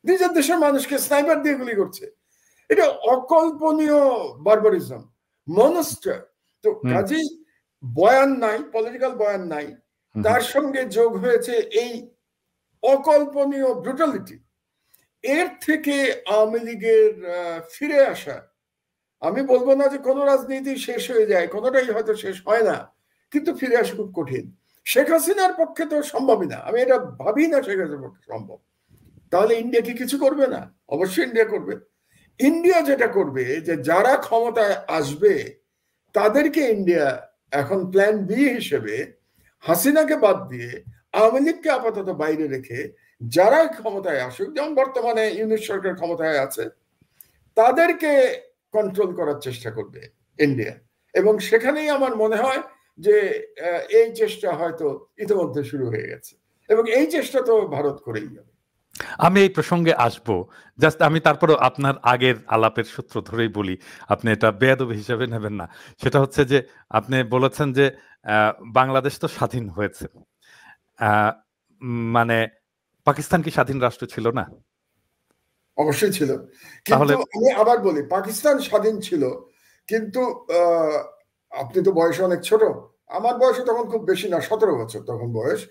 [SPEAKER 2] নিজের দেশের মানুষকে স্নাইপার দিয়ে গুলি করছে। এটা অকল্পনীয় বারবারিজম, মনস্টার। তো কাজেই বয়ান নাই, পলিটিক্যাল বয়ান নাই, তার সঙ্গে যোগ হয়েছে এই অকল্পনীয় ব্রুটালিটি। এর থেকে আওয়ামী লীগের ফিরে আসা, আমি বলবো না যে কোনো রাজনীতি শেষ হয়ে যায়, কোনোটাই হয়তো শেষ হয় না, কিন্তু ফিরে আসা খুব কঠিন। শেখ হাসিনার পক্ষে তো সম্ভবই না, আমি এটা ভাবি না শেখ হাসিনার পক্ষে সম্ভব। তাহলে ইন্ডিয়া কি কিছু করবে না? অবশ্যই ইন্ডিয়া করবে। ইন্ডিয়া যেটা করবে, যে যারা ক্ষমতায় আসবে তাদেরকে ইন্ডিয়া এখন প্ল্যান বি হিসেবে হাসিনাকে বাদ দিয়ে, আওয়ামী লীগকে আপাতত বাইরে রেখে, যারা ক্ষমতায় আসুক, যেমন বর্তমানে ইউনিট সরকার ক্ষমতায় আছে, তাদেরকে কন্ট্রোল করার চেষ্টা করবে ইন্ডিয়া। এবং সেখানেই আমার মনে হয় যে এই চেষ্টা হয়তো ইতিমধ্যে শুরু হয়ে গেছে, এবং এই চেষ্টা তো ভারত করেই যাবে।
[SPEAKER 1] আমি এই প্রসঙ্গে আসবো, জাস্ট আমি তারপরে আপনার আগের আলাপের সূত্র ধরেই বলি, আপনি এটা বেয়াদবি হিসেবে নেবেন না। সেটা হচ্ছে যে আপনি বলেছেন যে বাংলাদেশ তো স্বাধীন হয়েছে, মানে পাকিস্তান কি স্বাধীন রাষ্ট্র ছিল না?
[SPEAKER 2] অবশ্যই ছিল, কিন্তু আমি আবার বলি, পাকিস্তান স্বাধীন ছিল, কিন্তু আপনি তো বয়সে অনেক ছোট, আমার বয়সে তখন খুব বেশি না, 17 বছর তখন বয়স।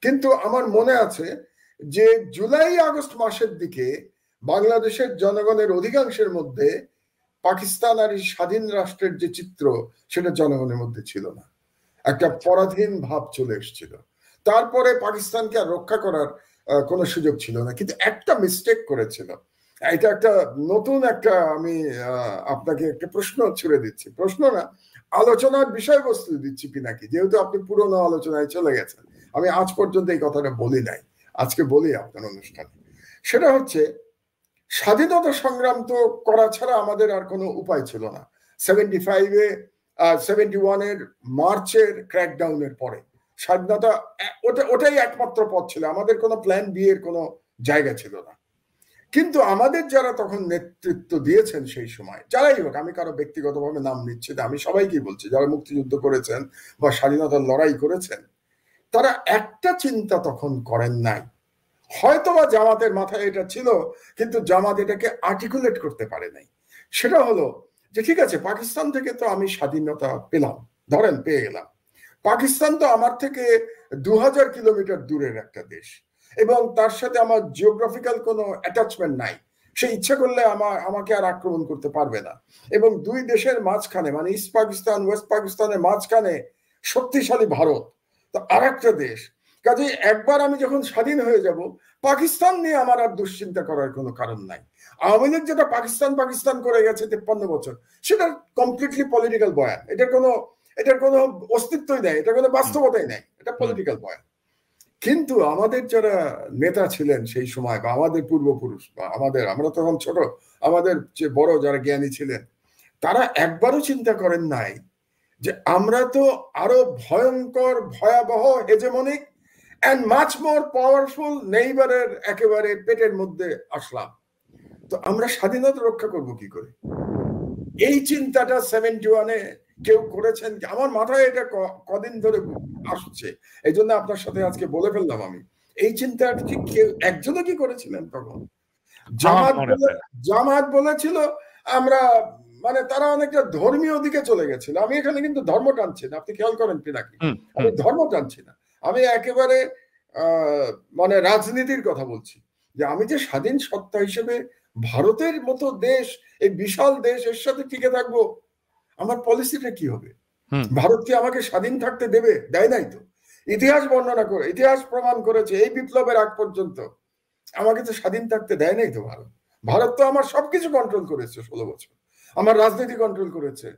[SPEAKER 2] কিন্তু আমার মনে আছে যে জুলাই আগস্ট মাসের দিকে বাংলাদেশের জনগণের অধিকাংশের মধ্যে পাকিস্তান আর স্বাধীন রাষ্ট্রের যে চিত্র, সেটা জনগণের মধ্যে ছিল না, একটা পরাধীন ভাব চলে এসেছিল। তারপরে পাকিস্তানকে আর রক্ষা করার কোনো সুযোগ ছিল না। কিন্তু একটা মিস্টেক করেছিল, এটা একটা নতুন একটা, আমি আপনাকে একটা প্রশ্ন ছুড়ে দিচ্ছি, প্রশ্ন না, আলোচনার বিষয়বস্তু দিচ্ছি পিনাকি, যেহেতু আপনি পুরনো আলোচনায় চলে গেছেন। আমি আজ পর্যন্ত এই কথাটা বলি নাই, আজকে বলি আপনার অনুষ্ঠানে। সেটা হচ্ছে, স্বাধীনতা সংগ্রাম তো করা ছাড়া আমাদের আর কোনো উপায় ছিল না। 71-এর মার্চের ক্র্যাকডাউনের পরে স্বাধীনতা, ওটাই একমাত্র পথ ছিল, আমাদের কোনো প্ল্যান বি এর কোনো জায়গা ছিল না। কিন্তু আমাদের যারা তখন নেতৃত্ব দিয়েছেন সেই সময়, যারাই হোক, আমি কারো ব্যক্তিগতভাবে নাম নিচ্ছি না, আমি সবাইকেই বলছি, যারা মুক্তিযুদ্ধ করেছেন বা স্বাধীনতার লড়াই করেছেন, তারা একটা চিন্তা তখন করেন নাই। হয়তোবা জামাতের মাথায় এটা ছিল, কিন্তু জামাত এটাকে আর্টিকুলেট করতে পারে নাই। সেটা হলো যে ঠিক আছে, পাকিস্তান থেকে তো আমি স্বাধীনতা পেলাম, ধরেন পেয়ে গেলাম, পাকিস্তান তো আমার থেকে 2000 কিলোমিটার দূরের একটা দেশ, এবং তার সাথে আমার জিওগ্রাফিক্যাল কোনো অ্যাটাচমেন্ট নাই, সে ইচ্ছা করলে আমাকে আর আক্রমণ করতে পারবে না। এবং দুই দেশের মাঝখানে, মানে ইস্ট পাকিস্তান ওয়েস্ট পাকিস্তানের মাঝখানে শক্তিশালী ভারত, তো আর একটা দেশ। কাজে একবার আমি যখন স্বাধীন হয়ে যাব, পাকিস্তান নিয়ে আমার আর দুশ্চিন্তা করার কোনো কারণ নাই। আওয়ামী লীগ যেটা পাকিস্তান পাকিস্তান করে গেছে 53 বছর, সেটা কমপ্লিটলি পলিটিক্যাল বয়ান, এটার কোনো অস্তিত্বই নেই, এটা কোনো বাস্তবতাই নেই, এটা পলিটিক্যাল বয়ান। কিন্তু আমাদের যারা নেতা ছিলেন সেই সময়, বা আমাদের পূর্বপুরুষ, বা আমরা তখন ছোট, আমাদের যে বড় যারা জ্ঞানী ছিলেন, তারা একবারও চিন্তা করেন নাই যে আমরা তো আরো ভয়ঙ্কর, ভয়াবহ, hegemonic and much more powerful নেইবারের একেবারে পেটের মধ্যে আসলাম। তো আমরা স্বাধীনতা রক্ষা করব কি করে? এই চিন্তাটা 71-এ কেউ করেছেন, আমার মাথায় এটা কদিন ধরে আসছে, এই জন্য আপনার সাথে আজকে বলে ফেললাম আমি। এই চিন্তাটা কি কেউ একজনও কি করেছিলেন তখন? জামাত বলেছিল আমরা, মানে তারা অনেকটা ধর্মীয় দিকে চলে গেছিল। আমি এখানে কিন্তু ধর্ম টানছি না, আপনি খেয়াল করেন কি নাকি, আমি ধর্ম টানছি না, আমি একেবারে মানে রাজনীতির কথা বলছি। যে আমি যে স্বাধীন সত্তা হিসেবে ভারতের মতো দেশ, এই বিশাল দেশ, এর সাথে টিকে থাকবো, আমার পলিসিটা কি হবে? ভারত কি আমাকে স্বাধীন থাকতে দেবে? দেয় নাই তো। ইতিহাস বর্ণনা করে, ইতিহাস প্রমাণ করেছে এই বিপ্লবের আগ পর্যন্ত আমাকে তো স্বাধীন থাকতে দেয় নাই তো ভারত। ভারত তো আমার সবকিছু কন্ট্রোল করেছে 16 বছর, আমার রাজনীতি কন্ট্রোল করেছে,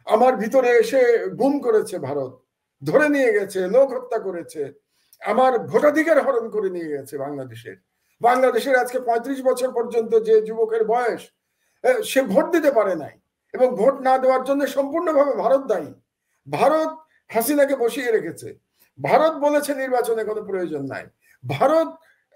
[SPEAKER 2] আমার ভিতরে এসে গুম করেছে ভারত, ধরে নিয়ে গেছে, লোক হত্যা করেছে, আমার ভোটাধিকার হরণ করে নিয়ে গেছে বাংলাদেশের আজকে 35 বছর পর্যন্ত যে যুবকের বয়স, সে ভোট দিতে পারে নাই, এবং ভোট না দেওয়ার জন্য সম্পূর্ণভাবে ভারত দায়ী। ভারত হাসিনাকে বসিয়ে রেখেছে, ভারত বলেছে নির্বাচনে কোনো প্রয়োজন নাই, ভারত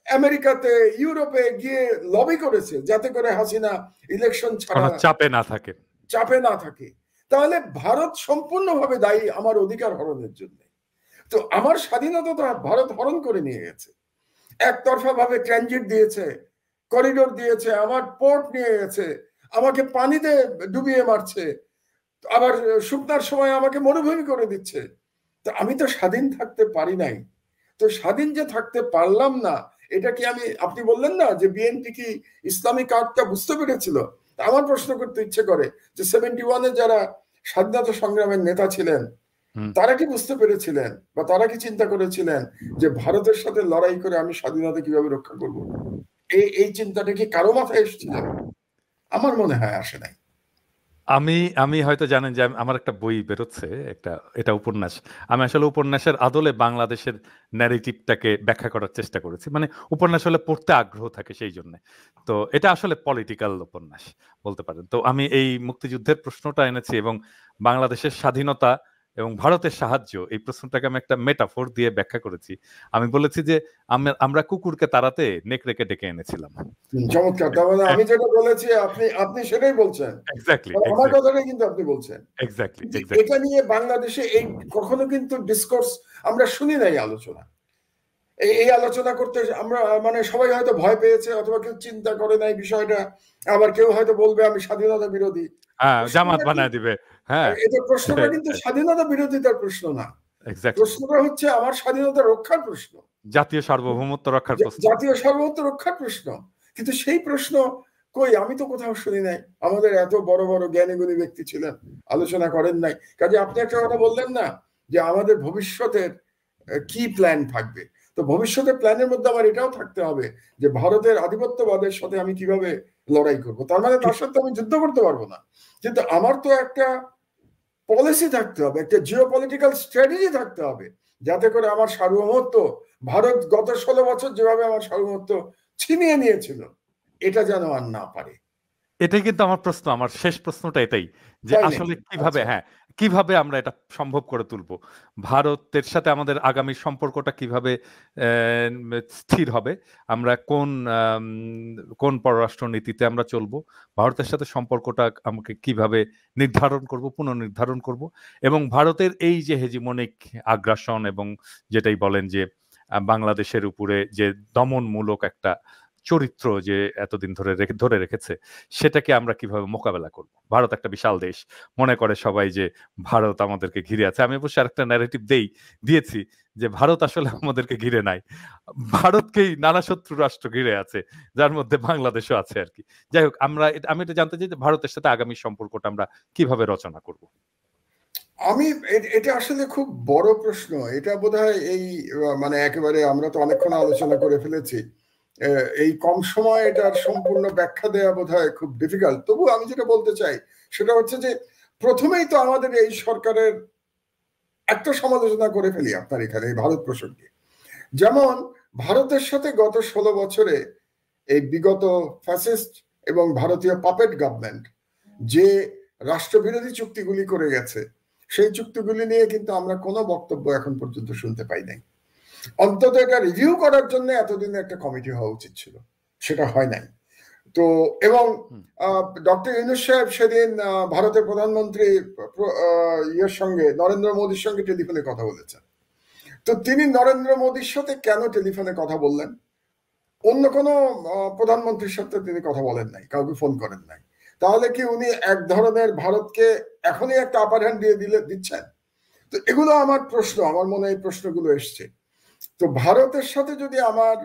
[SPEAKER 2] আমেরিকাতে ইউরোপে গিয়ে লবি করেছে যাতে করে হাসিনা ইলেকশন ছাড়া চাপে না থাকে। তাহলে ভারত সম্পূর্ণভাবে দায়ী আমার অধিকার হরণের জন্য। তো আমার স্বাধীনতা তো ভারত হরণ করে নিয়ে গেছে, একতরফা ভাবে ট্রানজিট দিয়েছে, করিডোর দিয়েছে, আমার পোর্ট নিয়ে গেছে, আমাকে পানিতে ডুবিয়ে মারছে, আবার শুকনার সময় আমাকে মরুভূমি করে দিচ্ছে। তো আমি তো স্বাধীন থাকতে পারি নাই। তো স্বাধীন যে থাকতে পারলাম না, এটা কি আমি, আপনি বললেন না যে বিএনপি কি ইসলামিক আর্টটা বুঝতে পেরেছিল? আমার প্রশ্ন করতে ইচ্ছে করে যে 71-এ যারা স্বাধীনতা সংগ্রামের নেতা ছিলেন, তারা কি বুঝতে পেরেছিলেন বা তারা কি চিন্তা করেছিলেন যে ভারতের সাথে লড়াই করে আমি স্বাধীনতা কিভাবে রক্ষা করব? এই চিন্তাটা কি কারো মাথায় এসেছিল? আমার মনে হয় আসে নাই।
[SPEAKER 1] আমি হয়তো জানেন যে আমার একটা বই বেরোচ্ছে, এটা উপন্যাস। আমি আসলে উপন্যাসের আদলে বাংলাদেশের ন্যারেটিভটাকে ব্যাখ্যা করার চেষ্টা করেছি। মানে উপন্যাস হলে পড়তে আগ্রহ থাকে সেই জন্য। তো এটা আসলে পলিটিক্যাল উপন্যাস বলতে পারেন। তো আমি এই মুক্তিযুদ্ধের প্রশ্নটা এনেছি এবং বাংলাদেশের স্বাধীনতা এবং ভারতের সাহায্য, এই প্রশ্নটাকে আমি একটা মেটাফোর দিয়ে ব্যাখ্যা করেছি। আমি বলেছি যে আমরা কুকুরকে তাড়াতে নেকড়েকে ডেকে এনেছিলাম।
[SPEAKER 2] চমৎকার। তার মানে আমি যেটা বলেছি আপনি সেটাই বলছেন। আমার কথাটাই কিন্তু আপনি বলছেন। এটা নিয়ে বাংলাদেশে এই কখনো কিন্তু ডিসকোর্স আমরা শুনি নাই, আলোচনা। এই আলোচনা করতে আমরা মানে সবাই হয়তো ভয় পেয়েছে, অথবা কেউ চিন্তা করে নাই বিষয়টা, আবার কেউ হয়তো বলবে আমি স্বাধীনতা বিরোধী,
[SPEAKER 1] জামাত বানায় দিবে। হ্যাঁ,
[SPEAKER 2] এটা প্রশ্নটা কিন্তু স্বাধীনতা বিরোধিতার প্রশ্ন না, প্রশ্নটা হচ্ছে আমার স্বাধীনতা রক্ষার প্রশ্ন,
[SPEAKER 1] জাতীয় সার্বভৌমত্ব রক্ষার প্রশ্ন,
[SPEAKER 2] জাতীয় সার্বভৌমত্ব রক্ষার প্রশ্ন। কিন্তু সেই প্রশ্ন কই, আমি তো কোথাও শুনি নাই। আমাদের এত বড় বড় জ্ঞানী গুণী ব্যক্তি ছিলেন, আলোচনা করেন নাই। কাজে আপনি একটা কথা বললেন না যে আমাদের ভবিষ্যতের কি প্ল্যান থাকবে, তো ভবিষ্যতের প্ল্যানের মধ্যে আমার এটাও থাকতে হবে যে ভারতের আধিপত্যবাদের সাথে আমি কিভাবে লড়াই করব। তার মানে তার সাথে আমি যুদ্ধ করতে পারবো না, কিন্তু আমার তো একটা পলিসি থাকতে হবে, একটা জিওপলিটিক্যাল স্ট্র্যাটেজি থাকতে হবে, যাতে করে আমার সার্বভৌমত্ব, ভারত গত 16 বছর যেভাবে আমার সার্বভৌমত্ব ছিনিয়ে নিয়েছিল, এটা যেন আর না পারে।
[SPEAKER 1] এটাই কিন্তু আমার প্রশ্ন, আমার শেষ প্রশ্নটা এটাই যে আসলে কিভাবে, কিভাবে আমরা এটা সম্ভব করে তুলব, ভারতের সাথে আমাদের আগামী সম্পর্কটা কিভাবে স্থির হবে, আমরা কোন পররাষ্ট্র নীতিতে আমরা চলবো, ভারতের সাথে সম্পর্কটা আমাকে কিভাবে নির্ধারণ করব, পুনর্নির্ধারণ করব, এবং ভারতের এই যে হেজিমনিক আগ্রাসন এবং যেটাই বলেন যে বাংলাদেশের উপরে যে দমনমূলক একটা চরিত্র যে এতদিন ধরে রেখেছে, সেটাকে আমরা কিভাবে মোকাবেলা করব। ভারত একটা বিশাল দেশ, মনে করে সবাই যে ভারত আমাদেরকে ঘিরে আছে। আমি অবশ্য আরেকটা ন্যারেটিভ দিয়েছি যে ভারত আসলে আমাদেরকে ঘিরে নাই, ভারতকেই নানা শত্রু রাষ্ট্র ঘিরে আছে, যার মধ্যে বাংলাদেশও আছে আর কি। যাই হোক, আমি এটা জানতে চাই যে ভারতের সাথে আগামী সম্পর্কটা আমরা কিভাবে রচনা করব।
[SPEAKER 2] এটা আসলে খুব বড় প্রশ্ন। এটা বোধহয় এই মানে একেবারে আমরা তো অনেকক্ষণ আলোচনা করে ফেলেছি, এই কম সময় এটার সম্পূর্ণ ব্যাখ্যা দেওয়া বোধহয় খুব ডিফিকাল্ট। তবু আমি যেটা বলতে চাই সেটা হচ্ছে যে প্রথমেই তো আমাদের এই সরকারের একটা সমালোচনা করে ফেলি আপনার এখানে এই ভারত প্রসঙ্গে। যেমন ভারতের সাথে গত 16 বছরে এই বিগত ফ্যাসিস্ট এবং ভারতীয় পাপেট গভর্নমেন্ট যে রাষ্ট্রবিরোধী চুক্তিগুলি করে গেছে, সেই চুক্তিগুলি নিয়ে কিন্তু আমরা কোনো বক্তব্য এখন পর্যন্ত শুনতে পাই নাই। অন্তত এটা রিভিউ করার জন্য এতদিনে একটা কমিটি হওয়া উচিত ছিল, সেটা হয় নাই। তো এবং ডক্টর ইউনূস সাহেব সেদিন ভারতের প্রধানমন্ত্রী ইয়ের সঙ্গে, নরেন্দ্র মোদীর সঙ্গে টেলিফোনে কথা বলেছেন। তো তিনি নরেন্দ্র মোদীর সাথে কেন টেলিফোনে কথা বললেন? অন্য কোনো প্রধানমন্ত্রীর সাথে তিনি কথা বলেন নাই, কাউকে ফোন করেন নাই। তাহলে কি উনি এক ধরনের ভারতকে এখনই একটা আপার হ্যান্ড দিয়ে দিচ্ছেন? তো এগুলো আমার প্রশ্ন, আমার মনে এই প্রশ্নগুলো এসছে। তো ভারতের সাথে যদি আমার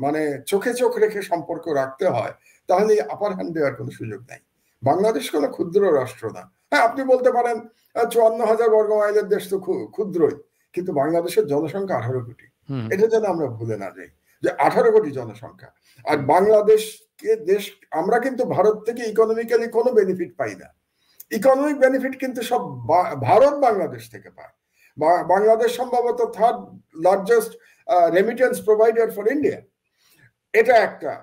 [SPEAKER 2] মানে চোখে চোখ রেখে সম্পর্ক রাখতে হয়, তাহলে আপার হ্যান্ড দেওয়ার কোনো সুযোগ নাই। বাংলাদেশ কোনো ক্ষুদ্র রাষ্ট্র না। হ্যাঁ, আপনি বলতে পারেন 54,000 বর্গ মাইলের দেশ তো ক্ষুদ্রই, কিন্তু বাংলাদেশের জনসংখ্যা 18 কোটি। এটা যেন আমরা ভুলে না যাই যে 18 কোটি জনসংখ্যা। আর বাংলাদেশকে দেশ, আমরা কিন্তু ভারত থেকে ইকোনমিক্যালি কোনো বেনিফিট পাই না। ইকোনমিক বেনিফিট কিন্তু সব ভারত বাংলাদেশ থেকে পায়। বাংলাদেশ সম্ভবত third largest remittance provider for India. এটা একটা।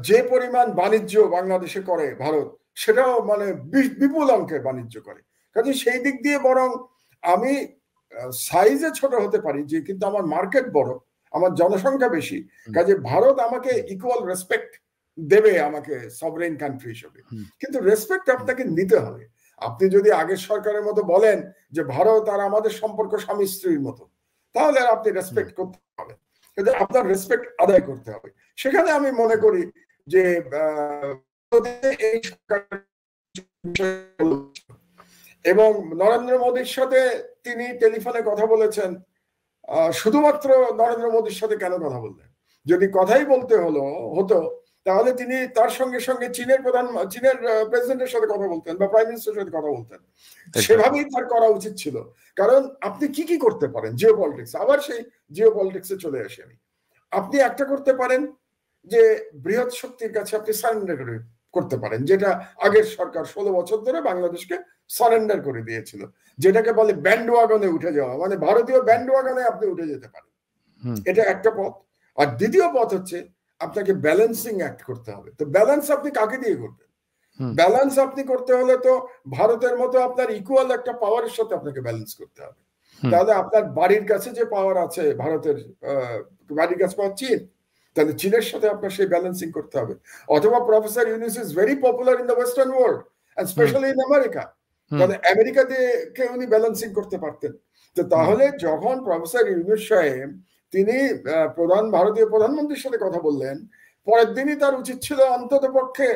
[SPEAKER 2] যে পরিমাণ বাণিজ্য বাংলাদেশে করে ভারত, সেটাও মানে বিপুল অঙ্কের বাণিজ্য করে। কাজে সেই দিক দিয়ে বরং আমি সাইজে ছোট হতে পারি, যে কিন্তু আমার মার্কেট বড়, আমার জনসংখ্যা বেশি। কাজে ভারত আমাকে ইকুয়াল রেসপেক্ট দেবে, আমাকে সভরেন কান্ট্রি হিসেবে। কিন্তু রেসপেক্ট আপনাকে নিতে হবে। আপনি যদি আগের সরকারের মতো বলেন যে ভারত আর আমাদের সম্পর্ক স্বামী স্ত্রীর মতো, তাহলে আপনি রেসপেক্ট করতে হবে, কিন্তু আপনার রেসপেক্ট আদায় করতে হবে। সেখানে আমি মনে করি যে এই এবং নরেন্দ্র মোদীর সাথে তিনি টেলিফোনে কথা বলেছেন। শুধুমাত্র নরেন্দ্র মোদীর সাথে কেন কথা বললেন? যদি কথাই বলতে হতো, তাহলে তিনি তার সঙ্গে সঙ্গে চীনের প্রেসিডেন্টের সাথে কথা বলতেন বা প্রাইম মিনিস্টারের সাথে কথা বলতেন। সেভাবেই তার করা উচিত ছিল। কারণ আপনি কি করতে পারেন জিও পলিটিক্স, আবার সেই জিও পলিটিক্সে চলে আসি আমি। আপনি একটা করতে পারেন যে বৃহৎ শক্তির কাছে আপনি সারেন্ডার করতে পারেন, যেটা আগের সরকার 16 বছর ধরে বাংলাদেশকে সারেন্ডার করে দিয়েছিল, যেটাকে বলে ব্যান্ডওয়াগনে উঠে যাওয়া, মানে ভারতীয় ব্যান্ডওয়াগনে আপনি উঠে যেতে পারেন। এটা একটা পথ। আর দ্বিতীয় পথ হচ্ছে আপনাকে ব্যালেন্সিং অ্যাক্ট করতে হবে। তো ব্যালেন্স আপনি কাকে দিয়ে করবেন? ব্যালেন্স আপনি করতে হলে তো ভারতের মতো আপনার ইকুয়াল একটা পাওয়ারের সাথে আপনাকে ব্যালেন্স করতে হবে। তাহলে আপনার বাড়ির কাছে যে পাওয়ার আছে, ভারতের বাড়ির কাছে পাওয়ার চীন, তাহলে চীনের সাথে আপনার সেই ব্যালেন্সিং করতে হবে। অথবা professor Yunus is very popular in the western world and specially in America, তাহলে আমেরিকা দিয়ে উনি ব্যালেন্সিং করতে পারতেন। তো তাহলে যখন প্রফেসর ইউনূস সাহেব তিনি ভারতীয় প্রধানমন্ত্রীর সাথে কথা বললেন, পরের দিনই তার উচিত ছিল অন্তত পক্ষে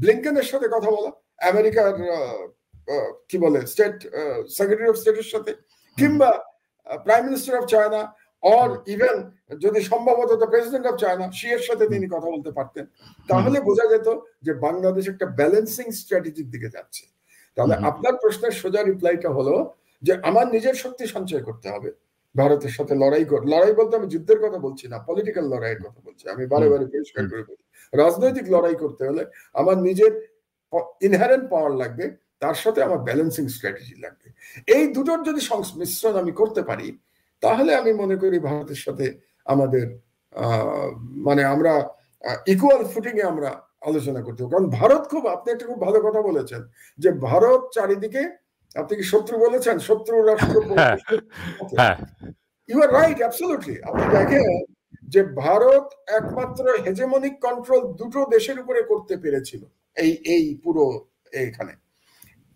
[SPEAKER 2] ব্লিংকেনের সাথে কথা বলা, আমেরিকার কি বলে স্টেট সেক্রেটারি অফ স্টেটের সাথে, কিংবা prime minister of China, or even যদি সম্ভবত প্রেসিডেন্ট অফ চায়না, এর সাথে তিনি কথা বলতে পারতেন। তাহলে বোঝা যেত যে বাংলাদেশ একটা ব্যালেন্সিং স্ট্র্যাটেজির দিকে যাচ্ছে। তাহলে আপনার প্রশ্নের সোজা রিপ্লাইটা হলো যে আমার নিজের শক্তি সঞ্চয় করতে হবে, ভারতের সাথে লড়াই বলতে আমি যুদ্ধের কথা বলছি না, পলিটিক্যাল লড়াইয়ের কথা বলছি। আমি বারে বারে পরিষ্কার করে বলি, রাজনৈতিক লড়াই করতে হলে আমার নিজের ইনহারেন্ট পাওয়ার লাগবে, তার সাথে আমার ব্যালেন্সিং স্ট্র্যাটেজি লাগবে। এই দুটোর যদি সংমিশ্রণ আমি করতে পারি, তাহলে আমি মনে করি ভারতের সাথে আমাদের মানে আমরা ইকুয়াল ফুটিং এ আমরা আলোচনা করতে হবে। কারণ ভারত আপনি একটা খুব ভালো কথা বলেছেন যে ভারত চারিদিকে, আপনি কি শত্রু বলেছেন? শত্রু রাষ্ট্র। You are right, absolutely. আপনি দেখেন যে ভারত একমাত্র হেজেমনিক কন্ট্রোল দুটো দেশের উপরে করতে পেরেছিল এই পুরো এইখানে।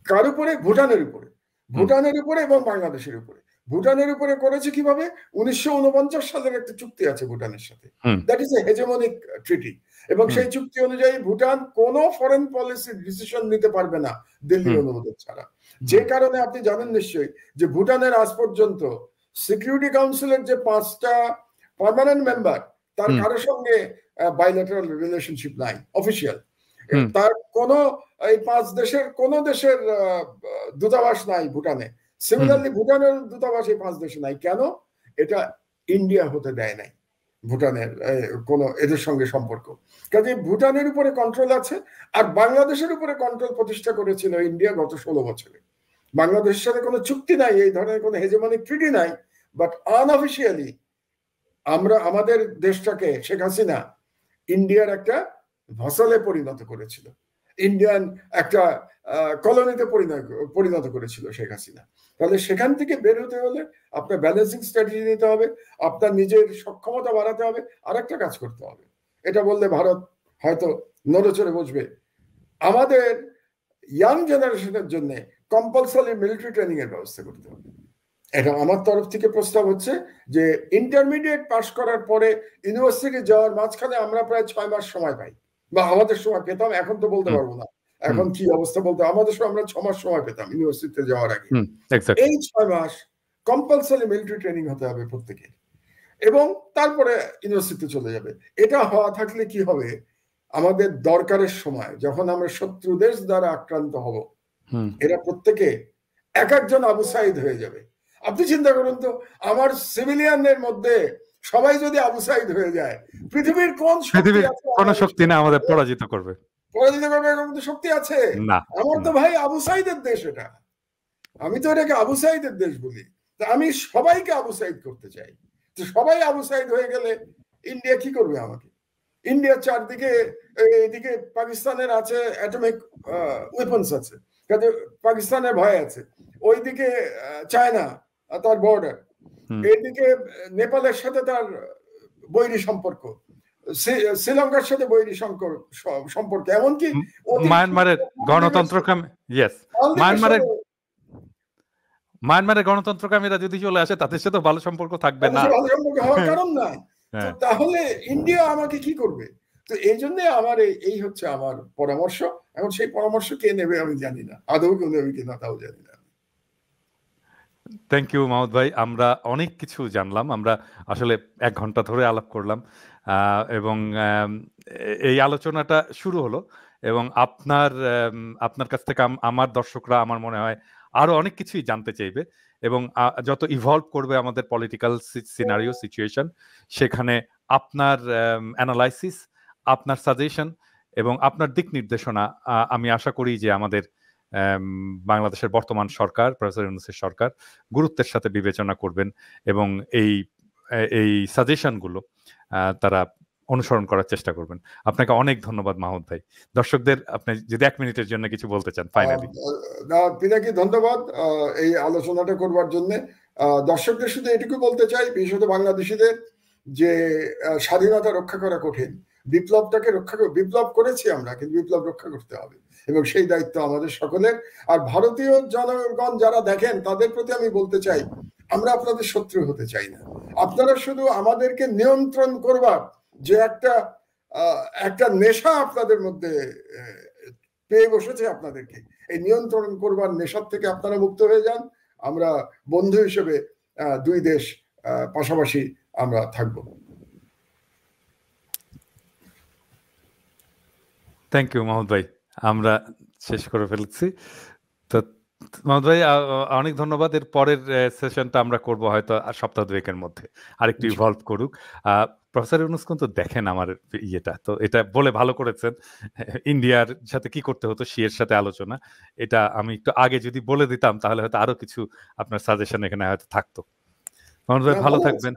[SPEAKER 2] কার উপরে? ভুটানের উপরে এবং বাংলাদেশের উপরে। ভুটানের উপরে করেছে কিভাবে? 1949 সালের একটা চুক্তি আছে ভুটানের সাথে, দ্যাট ইজ এ হেজেমনিক ট্রিটি, এবং সেই চুক্তি অনুযায়ী ভুটান কোনো ফরেন পলিসি ডিসিশন নিতে পারবে না দিল্লির অনুমোদন ছাড়া। যে কারণে আপনি জানেন নিশ্চয়ই যে ভুটানের আজ পর্যন্ত সিকিউরিটি কাউন্সিলের যে 5টা পার্মানেন্ট মেম্বার, তার কারোর সঙ্গে বাইলেটারাল রিলেশনশিপ নাই, অফিসিয়াল। তার এই 5 দেশের কোন দেশের দূতাবাস নাই ভুটানে। সিমিলারলি ভুটানের দূতাবাস এই 5 দেশে নাই। কেন? এটা ইন্ডিয়া হতে দেয় নাই ভুটানের কোন এদের সঙ্গে সম্পর্ক। কাজে ভুটানের উপরে কন্ট্রোল আছে। আর বাংলাদেশের উপরে কন্ট্রোল প্রতিষ্ঠা করেছিল ইন্ডিয়া গত 16 বছরে। বাংলাদেশের সাথে কোনো চুক্তি নাই, এই ধরনের কোনো হেজেমনিক ট্রিটি নাই, বাট আনঅফিশিয়ালি আমরা আমাদের দেশটাকে শেখ হাসিনা ইন্ডিয়ার একটা ভাসালে পরিণত করেছিল, ইন্ডিয়ান একটা কলোনিতে পরিণত করেছিল শেখ হাসিনা। তাহলে সেখান থেকে বের হতে হলে আপনার ব্যালেন্সিং স্ট্র্যাটেজি নিতে হবে, আপনার নিজের সক্ষমতা বাড়াতে হবে, আর একটা কাজ করতে হবে। এটা বললে ভারত হয়তো নড়ে চড়ে বসবে। আমাদের ইয়াং জেনারেশনের জন্য কম্পালসারি মিলিটারি ট্রেনিং এর ব্যবস্থা করতে হবে। এটা আমার তরফ থেকে প্রস্তাব হচ্ছে যে ইন্টারমিডিয়েট পাস করার পরে ইউনিভার্সিটি যাওয়ার মাঝখানে আমরা প্রায় 6 মাস সময় পাই, বা আমাদের সময় পেতাম, এখন তো বলতে পারবো না এখন কি অবস্থা বলতে, আমাদের সময় আমরা 6 মাস সময় পেতাম ইউনিভার্সিটিতে যাওয়ার আগে। এই 6 মাস কম্পালসারি মিলিটারি ট্রেনিং হতে হবে প্রত্যেকের, এবং তারপরে ইউনিভার্সিটিতে চলে যাবে। এটা হওয়া থাকলে কি হবে, আমাদের দরকারের সময় যখন আমরা শত্রু দেশ দ্বারা আক্রান্ত হব, এরা প্রত্যেকে এক একজন আবু সাইদ হয়ে যাবে। আপনি চিন্তা করুন তো, আমার সিভিলিয়ানদের মধ্যে সবাই যদি আবু সাইদ হয়ে যায়, পৃথিবীর কোন
[SPEAKER 1] শক্তি না আমাদের পরাজিত করবে?
[SPEAKER 2] এরকম তো শক্তি আছে না। আমার তো ভাই আবু সাইদের দেশ এটা, আমি তো এটাকে আবু সাইদের দেশ বলি। তা আমি সবাইকে আবু সাইদ করতে চাই। তো সবাই আবু সাইদ হয়ে গেলে ইন্ডিয়া কি করবে আমাকে? ইন্ডিয়ার চারদিকে, এদিকে পাকিস্তানের আছে অ্যাটমিক ওয়েপন্স আছে, পাকিস্তানের ভয় আছে, ওইদিকে চায়না তার বর্ডার, এইদিকে নেপালের সাথে তার বৈরী সম্পর্ক, শ্রীলঙ্কার সাথে বৈরী সম্পর্ক, এমনকি
[SPEAKER 1] মায়ানমারের মায়ানমারের গণতন্ত্রকামীরা যদি চলে আসে তাদের সাথে ভালো সম্পর্ক থাকবে না,
[SPEAKER 2] ভালো সম্পর্ক হওয়ার কারণ নাই। তাহলে ইন্ডিয়া আমাকে কি করবে? তো এই জন্য আমার এই হচ্ছে আমার পরামর্শ। এখন সেই পরামর্শ কে নেবে আমি জানি না, আদৌ কেউ নেবে কিনা তাও জানি না।
[SPEAKER 1] থ্যাংক ইউ মাহমুদ ভাই, আমরা অনেক কিছু জানলাম। আমরা আসলে 1 ঘন্টা ধরে আলাপ করলাম, এবং এই আলোচনাটা শুরু হলো, এবং আপনার কাছ থেকে আমার দর্শকরা আমার মনে হয় আরো অনেক কিছুই জানতে চাইবে, এবং যত ইভলভ করবে আমাদের পলিটিক্যাল সিনারিও সিচুয়েশন, সেখানে আপনার অ্যানালাইসিস, আপনার সাজেশন এবং আপনার দিক নির্দেশনা আমি আশা করি যে আমাদের বাংলাদেশের বর্তমান সরকার, প্রফেসর ইউনূসের সরকার গুরুত্বের সাথে বিবেচনা করবেন, এবং এই সাজেশনগুলো তারা অনুসরণ করার চেষ্টা করবেন। আপনাকে অনেক ধন্যবাদ মাহমুদ ভাই। দর্শকদের আপনি যদি 1 মিনিটের জন্য কিছু বলতে চান ফাইনালি।
[SPEAKER 2] পিনাকি, ধন্যবাদ এই আলোচনাটা করবার জন্য। দর্শকদের শুধু এটুকু বলতে চাই, বিশেষত বাংলাদেশিদের, যে স্বাধীনতা রক্ষা করা কঠিন, বিপ্লবটাকে বিপ্লব করেছি আমরা, কিন্তু বিপ্লব রক্ষা করতে হবে, এবং সেই দায়িত্ব আমাদের সকলের। আর ভারতীয় জনগণ যারা দেখেন, তাদের প্রতি আমি বলতে চাই, আমরা আপনাদের শত্রু হতে চাই না। আপনারা শুধু আমাদেরকে নিয়ন্ত্রণ করবার যে একটা নেশা আপনাদের মধ্যে পেয়ে বসেছে, আপনাদেরকে এই নিয়ন্ত্রণ করবার নেশার থেকে আপনারা মুক্ত হয়ে যান। আমরা বন্ধু হিসেবে 2 দেশ পাশাপাশি আমরা থাকব।
[SPEAKER 1] থ্যাংক ইউ মাহমুদ ভাই, আমরা শেষ করে ফেলছি। তো মাহমুদ ভাই অনেক ধন্যবাদ। এর পরের সেশনটা আমরা করব হয়তো সপ্তাহ 2-এর মধ্যে, আরেকটু ইভলভ করুক। প্রফেসর ইউনূস কিন্তু দেখেন আমার ইয়েটা, তো এটা বলে ভালো করেছেন, ইন্ডিয়ার সাথে কি করতে হতো, শিয়ের সাথে আলোচনা, এটা আমি একটু আগে যদি বলে দিতাম তাহলে হয়তো আরো কিছু আপনার সাজেশন এখানে হয়তো থাকতো। মাহমুদ ভাই ভালো থাকবেন।